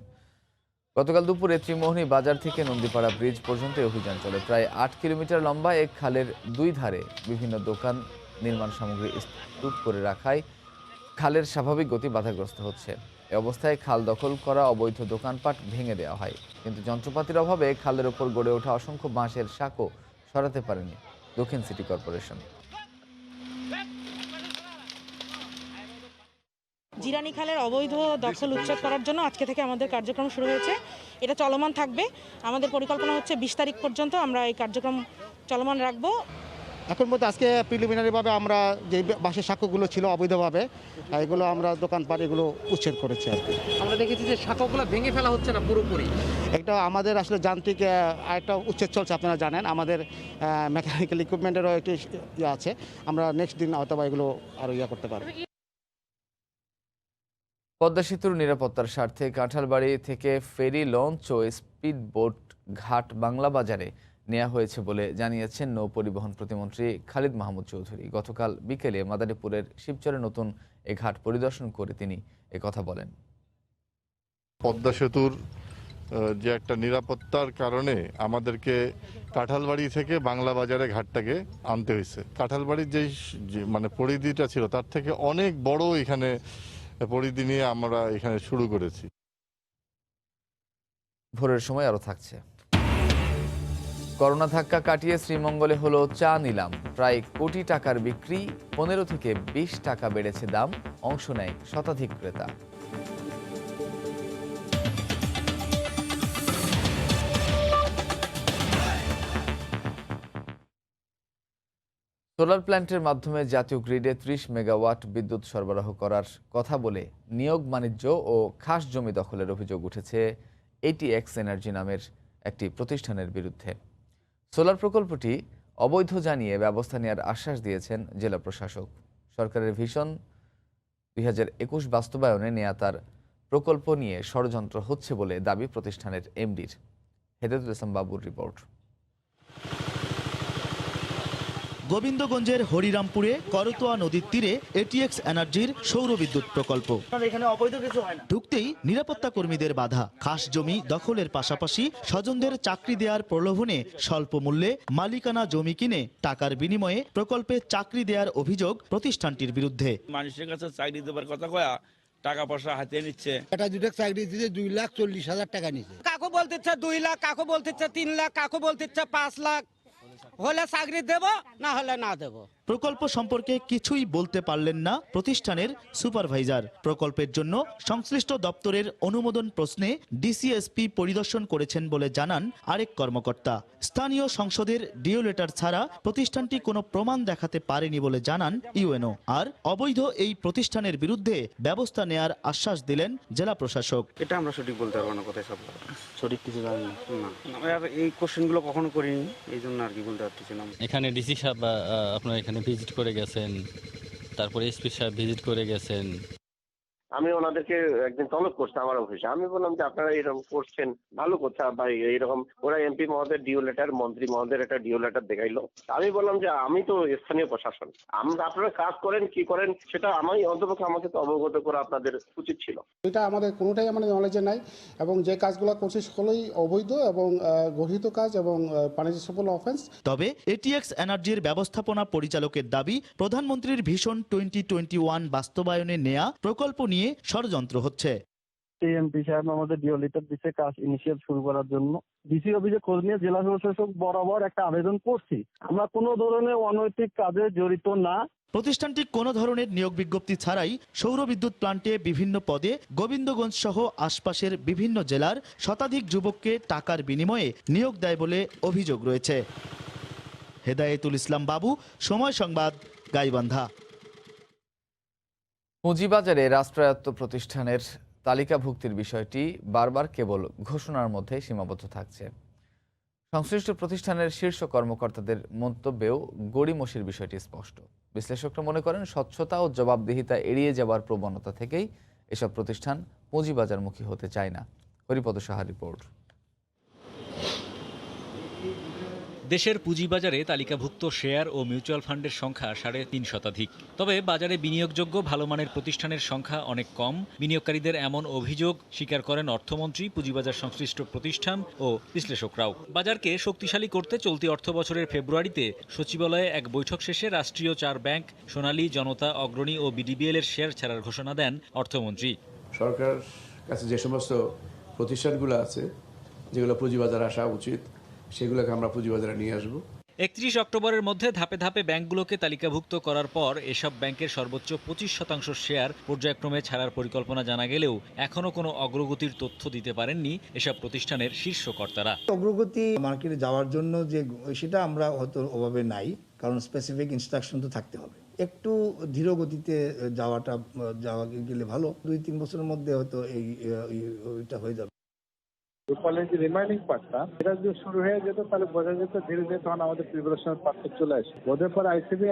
গতকাল দুপুরে ত্রিমোহনী বাজার থেকে নন্দীপাড়া ব্রিজ পর্যন্ত অভিযান চলে। প্রায় 8 কিলোমিটার লম্বা এক খালের 2 ধারে বিভিন্ন দোকান নির্মাণ সামগ্রী স্তূপ করে রাখায় খালের স্বাভাবিক গতি বাধাগ্রস্ত হচ্ছে। এ অবস্থায় খাল দখল করা অবৈধ দোকানপাট ভেঙে দেওয়া হয়, কিন্তু যন্ত্রপাতির অভাবে খালের ওপর গড়ে ওঠা অসংখ্য বাঁশের সাঁকো সরাতে পারেনি দক্ষিণ সিটি কর্পোরেশন। জিরানি খালের অবৈধ দখল উচ্ছেদ করার জন্য আজকে থেকে আমাদের কার্যক্রম শুরু হয়েছে। এটা চলমান থাকবে। আমাদের পরিকল্পনা হচ্ছে 20 তারিখ পর্যন্ত আমরা এই কার্যক্রম চলমান রাখবো। এখন মধ্যে আজকে প্রিলিমিনারিভাবে আমরা যে বাসের সাক্ষ্যগুলো ছিল অবৈধভাবে এগুলো আমরা দোকানপাট এগুলো উচ্ছেদ করেছি আর কি। আমরা দেখেছি যে সাক্ষ্যগুলো ভেঙে ফেলা হচ্ছে না পুরোপুরি। একটা আমাদের আসলে যান্ত্রিক আরেকটা উচ্ছেদ চলছে, আপনারা জানেন আমাদের মেকানিক্যাল ইকুইপমেন্টেরও একটি ইয়ে আছে, আমরা নেক্সট দিন হয়তো এগুলো আরও করতে পারবো। পদ্মা সেতুর নিরাপত্তার স্বার্থে কাঁঠালবাড়ি থেকে ফেরি লঞ্চ ও স্পিড বোট ঘাট বাংলা বাজারে নেওয়া হয়েছে বলে জানিয়েছেন নৌ পরিবহন প্রতিমন্ত্রী খালিদ মাহমুদ চৌধুরী। গতকাল বিকেলে মাদারীপুরের শিবচরে নতুন এ ঘাট পরিদর্শন করে তিনি কথা বলেন। পদ্মা সেতুর যে একটা নিরাপত্তার কারণে আমাদেরকে কাঁঠালবাড়ি থেকে বাংলা বাজারে ঘাটটাকে আনতে হয়েছে। কাঁঠালবাড়ির যেই মানে পরিধিটা ছিল তার থেকে অনেক বড় এখানে পরিধি নিয়ে আমরা এখানে শুরু করেছি। ভোরের সময় আরও থাকছে। করোনা ধাক্কা কাটিয়ে শ্রীমঙ্গলে হলো চা নিলাম। প্রায় কোটি টাকার বিক্রি, 15 থেকে 20 টাকা বেড়েছে দাম। অংশ নেয় শতাধিক ক্রেতা। সোলার প্ল্যান্টের মাধ্যমে জাতীয় গ্রিডে 30 মেগাওয়াট বিদ্যুৎ সরবরাহ করার কথা বলে নিয়োগ বাণিজ্য ও খাস জমি দখলের অভিযোগ উঠেছে ATX এনার্জি নামের একটি প্রতিষ্ঠানের বিরুদ্ধে। সোলার প্রকল্পটি অবৈধ জানিয়ে ব্যবস্থা নেওয়ার আশ্বাস দিয়েছেন জেলা প্রশাসক। সরকারের ভিশন 2021 বাস্তবায়নে নেয়া তার প্রকল্প নিয়ে ষড়যন্ত্র হচ্ছে বলে দাবি প্রতিষ্ঠানের এমডির। হেদায়েতুল ইসলাম বাবুর রিপোর্ট। গোবিন্দগঞ্জের হরিরামপুরে করতোয়া নদীর তীরে ATX এনার্জির সৌর বিদ্যুৎ প্রকল্প। এখানে অবৈধ কিছু হয় না। ঢুকতেই নিরাপত্তা কর্মীদের বাধা। খাস জমি দখলের পাশাপাশি স্বজনদের চাকরি দেওয়ার প্রলোভনে স্বল্প মূল্যে মালিকানা জমি কিনে টাকার বিনিময়ে প্রকল্পে চাকরি দেওয়ার অভিযোগ প্রতিষ্ঠানটির বিরুদ্ধে। মানুষের কাছে চাকরি দেবার কথা কয়া টাকা পয়সা হাতে নিচ্ছে। এটা দুটো চাকরি দিতে 2,40,000 টাকা নিচ্ছে। কাকু বলতেছে 2 লাখ, কাকু বলতেছে 3 লাখ, কাকু বলতেছে 5 লাখ। হলে চাকরি দেব, না হলে না দেব। প্রকল্প সম্পর্কে কিছুই বলতে পারলেন না প্রতিষ্ঠানের সুপারভাইজার। প্রকল্পের জন্য সংশ্লিষ্ট দপ্তরের অনুমোদন প্রশ্নে DCSP পরিদর্শন করেছেন বলে জানান আরেক কর্মকর্তা। স্থানীয় সংসদের ডিও লেটার ছাড়া প্রতিষ্ঠানটি কোনো প্রমাণ দেখাতে পারেনি বলে জানান ইউএনও। আর অবৈধ এই প্রতিষ্ঠানের বিরুদ্ধে ব্যবস্থা নেয়ার আশ্বাস দিলেন জেলা প্রশাসক। এটা আমরা সঠিক বলতে পারবো না, কোথায় সব সঠিক কিছু জানি না। আর এই কোশ্চেনগুলো কখনো করিনি, এই জন্য আর কি বলতে পারতেছি না। এখানে ডিসি সাহেব আপনার এখানে ভিজিট করে গেছেন, তারপরে এসপি সাহেব ভিজিট করে গেছেন। আমি ওনাদেরকে একদিন তলব করছি আমার অফিসে। আমি বললাম যে আপনারা এরকম করছেন, ভালো কথা ভাই, এইরকম। ওরা এমপি মহোদয়ের ডিও লেটার, মন্ত্রী মহোদয়ের একটা ডিও লেটার দেখাইলো। আমি বললাম যে আমি তো স্থানীয় প্রশাসন, আপনারা কাজ করেন কি করেন সেটা আমি অন্তপক্ষে আমাকে তো অবগত করা আপনাদের উচিত ছিল। এটা আমাদের কোনোটাই আমাদের নলেজে নাই, এবং যে কাজগুলো করছে সকলেই অবৈধ এবং গঠিত কাজ এবং পানিশবল অফেন্স। তবে ATX এনার্জির ব্যবস্থাপনা পরিচালকের দাবি, প্রধানমন্ত্রীর ভিশন 2021 বাস্তবায়নে নেয়া প্রকল্প নিয়ে ষড়যন্ত্র হচ্ছে। এমপি সাহেব আমাদের ডিও লেটার দিচ্ছে কাজ ইনিশিয়াল শুরু করার জন্য। ডিসি অফিসে খোঁজ নিয়ে জেলা প্রশাসক বরাবর একটা আবেদন করছি। আমরা কোনো ধরনের অনৈতিক কাজে জড়িত না। প্রতিষ্ঠানটি কোনো ধরনের নিয়োগ বিজ্ঞপ্তি ছাড়াই সৌর বিদ্যুৎ প্লান্টে বিভিন্ন পদে গোবিন্দগঞ্জ সহ আশপাশের বিভিন্ন জেলার শতাধিক যুবককে টাকার বিনিময়ে নিয়োগ দেয় বলে অভিযোগ রয়েছে। হেদায়েতুল ইসলাম বাবু, সময় সংবাদ, গাইবান্ধা। পুঁজিবাজারে রাষ্ট্রায়ত্ত প্রতিষ্ঠানের তালিকাভুক্তির বিষয়টি বারবার কেবল ঘোষণার মধ্যে সীমাবদ্ধ থাকছে। সংশ্লিষ্ট প্রতিষ্ঠানের শীর্ষ কর্মকর্তাদের মন্তব্যেও গড়িমসির বিষয়টি স্পষ্ট। বিশ্লেষকরা মনে করেন, স্বচ্ছতা ও জবাবদিহিতা এড়িয়ে যাওয়ার প্রবণতা থেকেই এসব প্রতিষ্ঠান পুঁজিবাজারমুখী হতে চায় না। হরিপদ সাহার রিপোর্ট। দেশের পুঁজিবাজারে তালিকাভুক্ত শেয়ার ও মিউচুয়াল ফান্ডের সংখ্যা 3.5 শতাধিক। তবে বাজারে বিনিয়োগযোগ্য ভালো মানের প্রতিষ্ঠানের সংখ্যা অনেক কম। বিনিয়োগকারীদের এমন অভিযোগ স্বীকার করেন অর্থমন্ত্রী, পুঁজিবাজার সংশ্লিষ্ট প্রতিষ্ঠান ও বিশ্লেষকরাও। বাজারকে শক্তিশালী করতে চলতি অর্থবছরের ফেব্রুয়ারিতে সচিবালয়ে এক বৈঠক শেষে রাষ্ট্রীয় 4 ব্যাংক সোনালী, জনতা, অগ্রণী ও BDBL এর শেয়ার ছাড়ার ঘোষণা দেন অর্থমন্ত্রী। সরকার কাছে যে সমস্ত প্রতিষ্ঠানগুলো আছে যেগুলো পুঁজিবাজারে আসা উচিত, সেগুলোকে আমরা পুঁজিবাজারে নিয়ে আসবো। 31 অক্টোবরের মধ্যে ধাপে ধাপে ব্যাংকগুলোকে তালিকাভুক্ত করার পর এসব ব্যাংকের সর্বোচ্চ 25% শেয়ার পর্যায়ক্রমে ছাড়ার পরিকল্পনা জানা গেলেও এখনো কোনো অগ্রগতির তথ্য দিতে পারেননি এসব প্রতিষ্ঠানের শীর্ষ কর্তারা। অগ্রগতি মার্কেটে যাওয়ার জন্য যে সেটা আমরা হয়তো অভাবে নাই, কারণ স্পেসিফিক ইনস্ট্রাকশন তো থাকতে হবে। একটু ধীর গতিতে যাওয়া গেলে ভালো, 2-3 বছরের মধ্যে হয়তো এইটা হয়ে যাবে। রূপালীর যে রিমাইনিং পার্টটা এটা যদি শুরু হয়ে যেত তাহলে বোঝা যেত ধীরে ধীরে তখন আমাদের প্রিপারেশনের পার্টটা চলে আসে। বোধের পর আইসিবি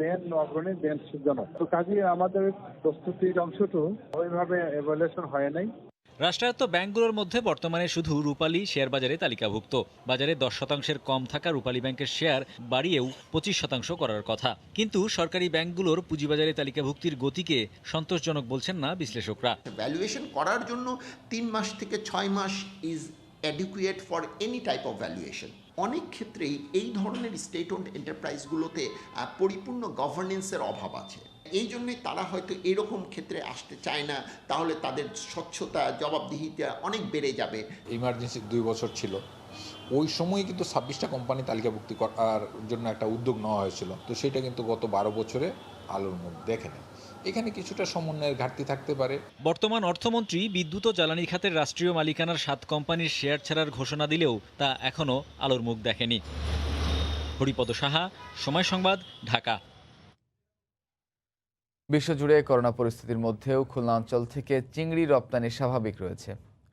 দেন অগ্রণী দেন সূর্যনক। তো কাজে আমাদের প্রস্তুতির অংশটু ওইভাবে এভালুয়েশন হয় নাই। রাষ্ট্রায়ত্ত ব্যাংকগুলোর মধ্যে বর্তমানে শুধু রূপালী শেয়ার বাজারে তালিকাভুক্ত। বাজারে 10% কম থাকা রূপালী ব্যাংকের শেয়ার বাড়িয়েও 25% করার কথা। কিন্তু সরকারি ব্যাংকগুলোর পুঁজিবাজারে তালিকাভুক্তির গতিকে সন্তোষজনক বলছেন না বিশ্লেষকরা। ভ্যালুয়েশন করার জন্য 3 মাস থেকে 6 মাস is adequate for any type of valuation. অনেক ক্ষেত্রেই এই ধরনের স্টেট ওন্ড এন্টারপ্রাইজগুলোতে পরিপূর্ণ গভর্নেন্সের অভাব আছে। এই জন্যই তারা হয়তো এরকম ক্ষেত্রে আসতে চায় না, তাহলে তাদের স্বচ্ছতা জবাবদিহিতা অনেক বেড়ে যাবে। ইমার্জেন্সি 2 বছর ছিল, ওই সময় কিন্তু 26টা কোম্পানি তালিকাভুক্তি করার জন্য একটা উদ্যোগ নেওয়া হয়েছিল। তো সেটা কিন্তু গত 12 বছরে আলোর মুখ দেখে না। এখানে কিছুটা সমন্বয়ের ঘাটতি থাকতে পারে। বর্তমান অর্থমন্ত্রী বিদ্যুৎ ও জ্বালানি খাতের রাষ্ট্রীয় মালিকানার 7 কোম্পানির শেয়ার ছাড়ার ঘোষণা দিলেও তা এখনও আলোর মুখ দেখেনি। হরিপদ সাহা, সময় সংবাদ, ঢাকা। বিশ্বজুড়ে করোনা পরিস্থিতির মধ্যেও খুলনা অঞ্চল থেকে চিংড়ি রপ্তানি স্বাভাবিক রয়েছে।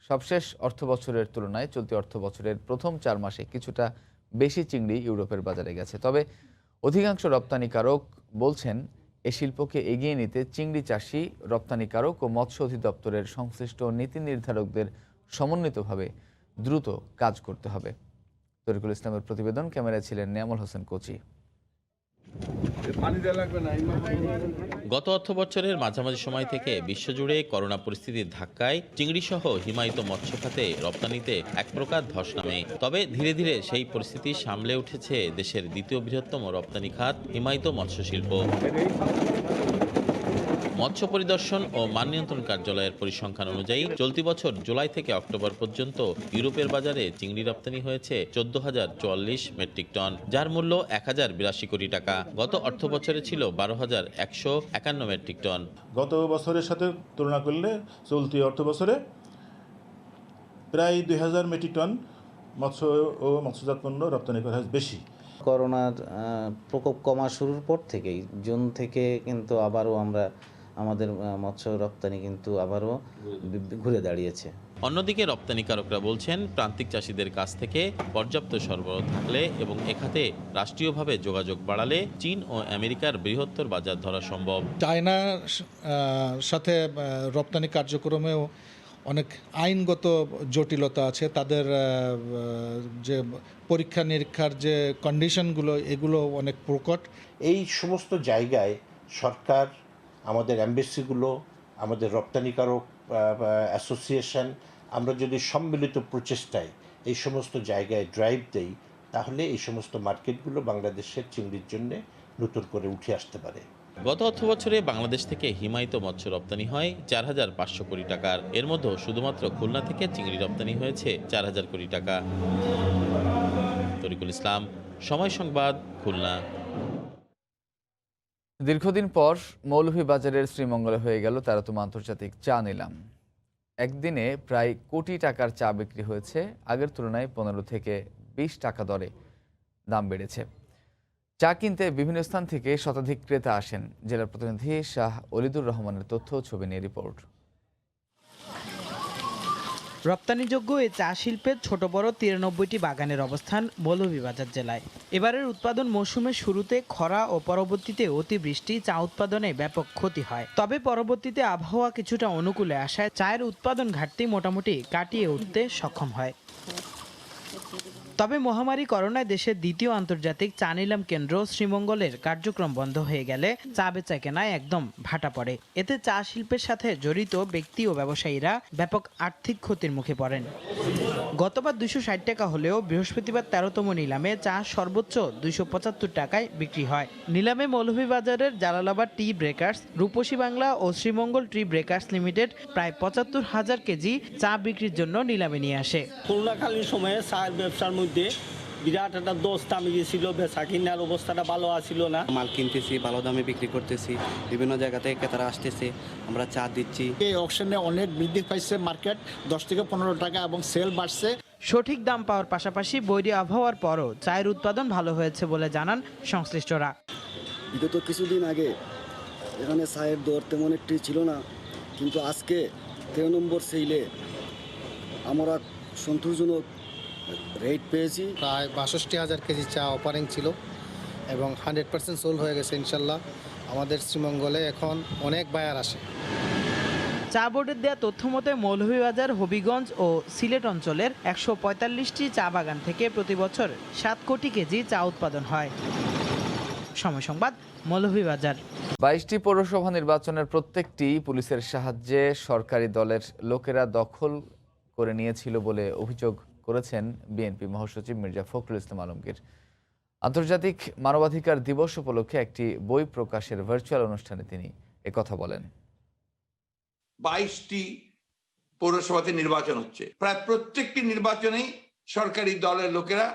সবশেষ অর্থবছরের তুলনায় চলতি অর্থবছরের প্রথম 4 মাসে কিছুটা বেশি চিংড়ি ইউরোপের বাজারে গেছে। তবে অধিকাংশ রপ্তানিকারক বলছেন এ শিল্পকে এগিয়ে নিতে চিংড়ি চাষি, রপ্তানিকারক ও মৎস্য অধিদপ্তরের সংশ্লিষ্ট নীতি নির্ধারকদের সমন্বিতভাবে দ্রুত কাজ করতে হবে। তরিকুল ইসলামের প্রতিবেদন, ক্যামেরায় ছিলেন নিয়ামুল হোসেন কোচি। গত অর্থবছরের মাঝামাঝি সময় থেকে বিশ্বজুড়ে করোনা পরিস্থিতির ধাক্কায় চিংড়িসহ হিমায়িত মৎস্য খাতে রপ্তানিতে এক প্রকার ধস নামে। তবে ধীরে ধীরে সেই পরিস্থিতি সামলে উঠেছে দেশের দ্বিতীয় বৃহত্তম রপ্তানি খাত হিমায়িত মৎস্য শিল্প। মৎস্য পরিদর্শন ও মান নিয়ন্ত্রণ কার্যালয়ের পরিসংখ্যান অনুযায়ী চলতি বছর জুলাই থেকে অক্টোবর পর্যন্ত ইউরোপের বাজারে চিংড়ি রপ্তানি হয়েছে 14,044 মেট্রিক টন, যার মূল্য 1,082 কোটি টাকা। গত অর্থ বছরে ছিল 12,151 মেট্রিক টন। গত বছরের সাথে তুলনা করলে চলতি অর্থ বছরে প্রায় 2,000 মেট্রিক টন মৎস্য ও মৎস্যজাত পণ্য রপ্তানি করা হয় বেশি। করোনার প্রকোপ কমা শুরুর পর থেকেই জুন থেকে কিন্তু আবারও আমরা আমাদের মৎস্য রপ্তানি কিন্তু আবারও ঘুরে দাঁড়িয়েছে। অন্যদিকে রপ্তানিকারকরা বলছেন প্রান্তিক চাষিদের কাছ থেকে পর্যাপ্ত সরবরাহ থাকলে এবং এখাতে রাষ্ট্রীয়ভাবে যোগাযোগ বাড়ালে চীন ও আমেরিকার বৃহত্তর বাজার ধরা সম্ভব। চায়নার সাথে রপ্তানি কার্যক্রমেও অনেক আইনগত জটিলতা আছে, তাদের যে পরীক্ষা নিরীক্ষার যে কন্ডিশনগুলো এগুলো অনেক প্রকট। এই সমস্ত জায়গায় সরকার, আমাদের অ্যাম্বাসিগুলো, আমাদের রপ্তানিকারক অ্যাসোসিয়েশন, আমরা যদি সম্মিলিত প্রচেষ্টায় এই সমস্ত জায়গায় ড্রাইভ দেই, তাহলে এই সমস্ত মার্কেটগুলো বাংলাদেশের চিংড়ির জন্য নতুন করে উঠে আসতে পারে। গত অর্থবছরে বাংলাদেশ থেকে হিমায়িত মৎস্য রপ্তানি হয় 4,500 কোটি টাকার। এর মধ্যে শুধুমাত্র খুলনা থেকে চিংড়ি রপ্তানি হয়েছে 4,000 কোটি টাকা। তরিকুল ইসলাম, সময় সংবাদ, খুলনা। দীর্ঘদিন পর মৌলভীবাজারের শ্রীমঙ্গলে হয়ে গেল 13তম আন্তর্জাতিক চা নিলাম। একদিনে প্রায় কোটি টাকার চা বিক্রি হয়েছে। আগের তুলনায় 15 থেকে 20 টাকা দরে দাম বেড়েছে। চা কিনতে বিভিন্ন স্থান থেকে শতাধিক ক্রেতা আসেন। জেলার প্রতিনিধি শাহ অলিদুর রহমানের তথ্য ছবি নিয়ে রিপোর্ট। রপ্তানিযোগ্য এই চা শিল্পের ছোট বড় 93টি বাগানের অবস্থান মৌলভীবাজার জেলায়। এবারের উৎপাদন মৌসুমের শুরুতে খরা ও পরবর্তীতে অতিবৃষ্টি চা উৎপাদনে ব্যাপক ক্ষতি হয়। তবে পরবর্তীতে আবহাওয়া কিছুটা অনুকূলে আসায় চায়ের উৎপাদন ঘাটতি মোটামুটি কাটিয়ে উঠতে সক্ষম হয়। তবে মহামারী করোনায় দেশের দ্বিতীয় আন্তর্জাতিক চা নিলাম কেন্দ্র শ্রীমঙ্গলের কার্যক্রম বন্ধ হয়ে গেলে চা বেচা কেনায় একদম ভাটা পড়ে। এতে চা শিল্পের সাথে জড়িত ব্যক্তি ও ব্যবসায়ীরা ব্যাপক আর্থিক ক্ষতির মুখে পড়েন। গতবার 260 টাকা হলেও বৃহস্পতিবার 13তম নিলামে চা সর্বোচ্চ 275 টাকায় বিক্রি হয়। নিলামে মৌলভীবাজারের জালালাবাদ টি ব্রেকার্স, রূপসী বাংলা ও শ্রীমঙ্গল টি ব্রেকার্স লিমিটেড প্রায় 75,000 কেজি চা বিক্রির জন্য নিলামে নিয়ে আসে। করোনাকালীন সময়ে চা ব্যবসার মধ্যে বিরাট একটা দোষ নামে গিয়েছিল, বেচা কিনার অবস্থাটা ভালো আসছিল না। মাল কিনতেছি, ভালো দামে বিক্রি করতেছি, বিভিন্ন জায়গা থেকে ক্রেতারা আসতেছে, আমরা চা দিচ্ছি। এই অকশনে অনেক বৃদ্ধি পাইছে মার্কেট, 10 থেকে 15 টাকা এবং সেল বাড়ছে। সঠিক দাম পাওয়ার পাশাপাশি বৈরী আবহাওয়ার পরও চায়ের উৎপাদন ভালো হয়েছে বলে জানান সংশ্লিষ্টরা। বিগত কিছুদিন আগে এখানে চায়ের দর তেমন একটি ছিল না, কিন্তু আজকে 13 নম্বর সেইলে আমরা সন্তোষজনক রেট পেয়েছি। প্রায় 62,000 কেজি চা অপারিং ছিল এবং 100% সোল হয়ে গেছে ইনশাল্লাহ। আমাদের শ্রীমঙ্গলে এখন অনেক বায়ার আসে। চা বোর্ডের দেওয়া তথ্য মতে মৌলভীবাজার, হবিগঞ্জ ও সিলেট অঞ্চলের 145টি চা বাগান থেকে প্রতি বছর 7 কোটি কেজি চা উৎপাদন হয়। সময় সংবাদ, মৌলভীবাজার। 22টি পৌরসভা নির্বাচনের প্রত্যেকটি পুলিশের সাহায্যে সরকারি দলের লোকেরা দখল করে নিয়েছিল বলে অভিযোগ করেছেন বিএনপি মহাসচিব মির্জা ফখরুল ইসলাম আলমগীর। আন্তর্জাতিক মানবাধিকার দিবস উপলক্ষে একটি বই প্রকাশের ভার্চুয়াল অনুষ্ঠানে তিনি একথা বলেন। 22টি পৌরসভাতে নির্বাচন হচ্ছে, প্রায় প্রত্যেকটি নির্বাচনেই সরকারি দলের লোকেরা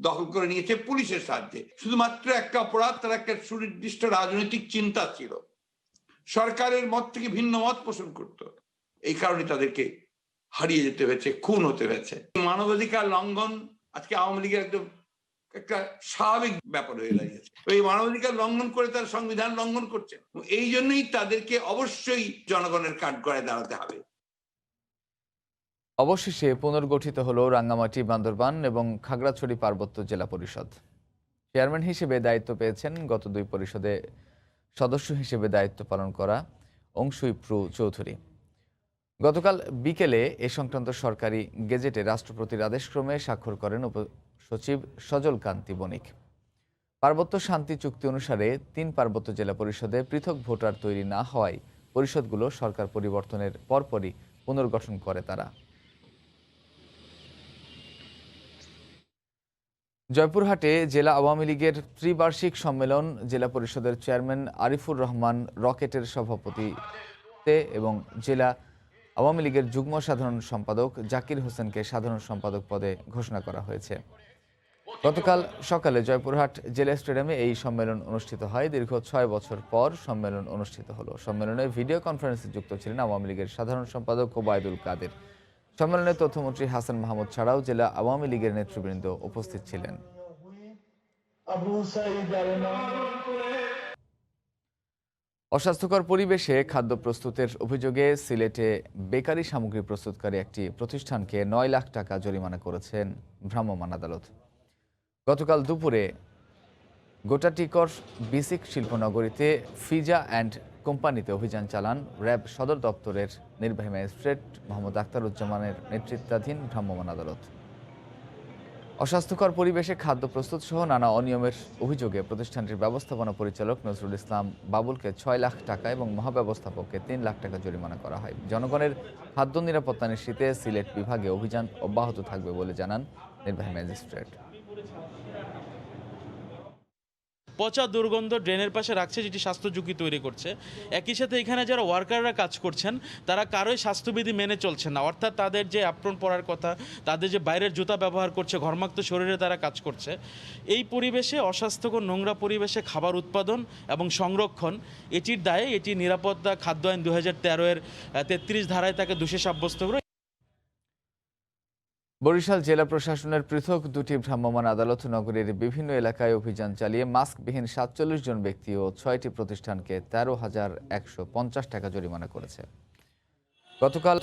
দখল করে নিয়েছে পুলিশের সাহায্যে। শুধুমাত্র একটা অপরাধ, তার একটা সুনির্দিষ্ট রাজনৈতিক চিন্তা ছিল, সরকারের মত থেকে ভিন্ন মত পোষণ করত। এই কারণে তাদেরকে হারিয়ে যেতে হয়েছে, খুন হতে হয়েছে। মানবাধিকার লঙ্ঘন আজকে আওয়ামী লীগের একদম একটা স্বাভাবিক ব্যাপার হয়ে দাঁড়িয়েছে। এই মানবাধিকার লঙ্ঘন করে তার সংবিধান লঙ্ঘন করছে। এই জন্যই তাদেরকে অবশ্যই জনগণের কাঠগড়ায় দাঁড়াতে হবে। অবশেষে পুনর্গঠিত হলো রাঙ্গামাটি, বান্দরবান এবং খাগড়াছড়ি পার্বত্য জেলা পরিষদ। চেয়ারম্যান হিসেবে দায়িত্ব পেয়েছেন গত 2 পরিষদে সদস্য হিসেবে দায়িত্ব পালন করা অংশুইপ্রু চৌধুরী। গতকাল বিকেলে এ সংক্রান্ত সরকারি গেজেটে রাষ্ট্রপতির আদেশক্রমে স্বাক্ষর করেন উপসচিব সজল কান্তি বণিক। পার্বত্য শান্তি চুক্তি অনুসারে 3 পার্বত্য জেলা পরিষদে পৃথক ভোটার তৈরি না হওয়ায় পরিষদগুলো সরকার পরিবর্তনের পরপরই পুনর্গঠন করে তারা। জয়পুরহাটে জেলা আওয়ামী লীগের ত্রিবার্ষিক সম্মেলন জেলা পরিষদের চেয়ারম্যান আরিফুর রহমান রকেটের সভাপতিত্বে এবং জেলা আওয়ামী লীগের যুগ্ম সাধারণ সম্পাদক জাকির হোসেনকে সাধারণ সম্পাদক পদে ঘোষণা করা হয়েছে। গতকাল সকালে জয়পুরহাট জেলা স্টেডিয়ামে এই সম্মেলন অনুষ্ঠিত হয়। দীর্ঘ 6 বছর পর সম্মেলন অনুষ্ঠিত হলো। সম্মেলনে ভিডিও কনফারেন্সে যুক্ত ছিলেন আওয়ামী লীগের সাধারণ সম্পাদক ওবায়দুল কাদের। সম্মেলনে তথ্যমন্ত্রী হাসান মাহমুদ ছাড়াও জেলা আওয়ামী লীগের নেতৃবৃন্দ উপস্থিত ছিলেন। অস্বাস্থ্যকর পরিবেশে খাদ্য প্রস্তুতের অভিযোগে সিলেটে বেকারি সামগ্রী প্রস্তুতকারী একটি প্রতিষ্ঠানকে 9 লাখ টাকা জরিমানা করেছেন ভ্রাম্যমাণ আদালত। গতকাল দুপুরে গোটাটিকর বিসিক শিল্পনগরীতে ফিজা অ্যান্ড কোম্পানিতে অভিযান চালান র্যাব সদর দপ্তরের নির্বাহী ম্যাজিস্ট্রেট মোহাম্মদ আখতারুজ্জামানের নেতৃত্বাধীন ভ্রাম্যমাণ আদালত। অস্বাস্থ্যকর পরিবেশে খাদ্য প্রস্তুত সহ নানা অনিয়মের অভিযোগে প্রতিষ্ঠানটির ব্যবস্থাপনা পরিচালক নজরুল ইসলাম বাবুলকে 6 লাখ টাকা এবং মহাব্যবস্থাপককে 3 লাখ টাকা জরিমানা করা হয়। জনগণের খাদ্য নিরাপত্তা নিশ্চিতে সিলেট বিভাগে অভিযান অব্যাহত থাকবে বলে জানান নির্বাহী ম্যাজিস্ট্রেট। পচা দুর্গন্ধ ড্রেনের পাশে রাখছে, যেটি স্বাস্থ্য ঝুঁকি তৈরি করছে। একই সাথে এখানে যারা ওয়ার্কাররা কাজ করছেন তারা কারোই স্বাস্থ্যবিধি মেনে চলছেন না, অর্থাৎ তাদের যে অ্যাপ্রন পরার কথা, তাদের যে বাইরের জুতা ব্যবহার করছে, ঘর্মাক্ত শরীরে তারা কাজ করছে। এই পরিবেশে অস্বাস্থ্যকর নোংরা পরিবেশে খাবার উৎপাদন এবং সংরক্ষণ, এটির দায়ে এটি নিরাপত্তা খাদ্য আইন 2013 এর 33 ধারায় তাকে দোষী সাব্যস্ত করে। বরিশাল জেলা প্রশাসনের পৃথক 2টি ভ্রাম্যমাণ আদালত নগরীর বিভিন্ন এলাকায় অভিযান চালিয়ে মাস্কবিহীন 47 জন ব্যক্তি ও 6টি প্রতিষ্ঠানকে 13,150 টাকা জরিমানা করেছে। গতকাল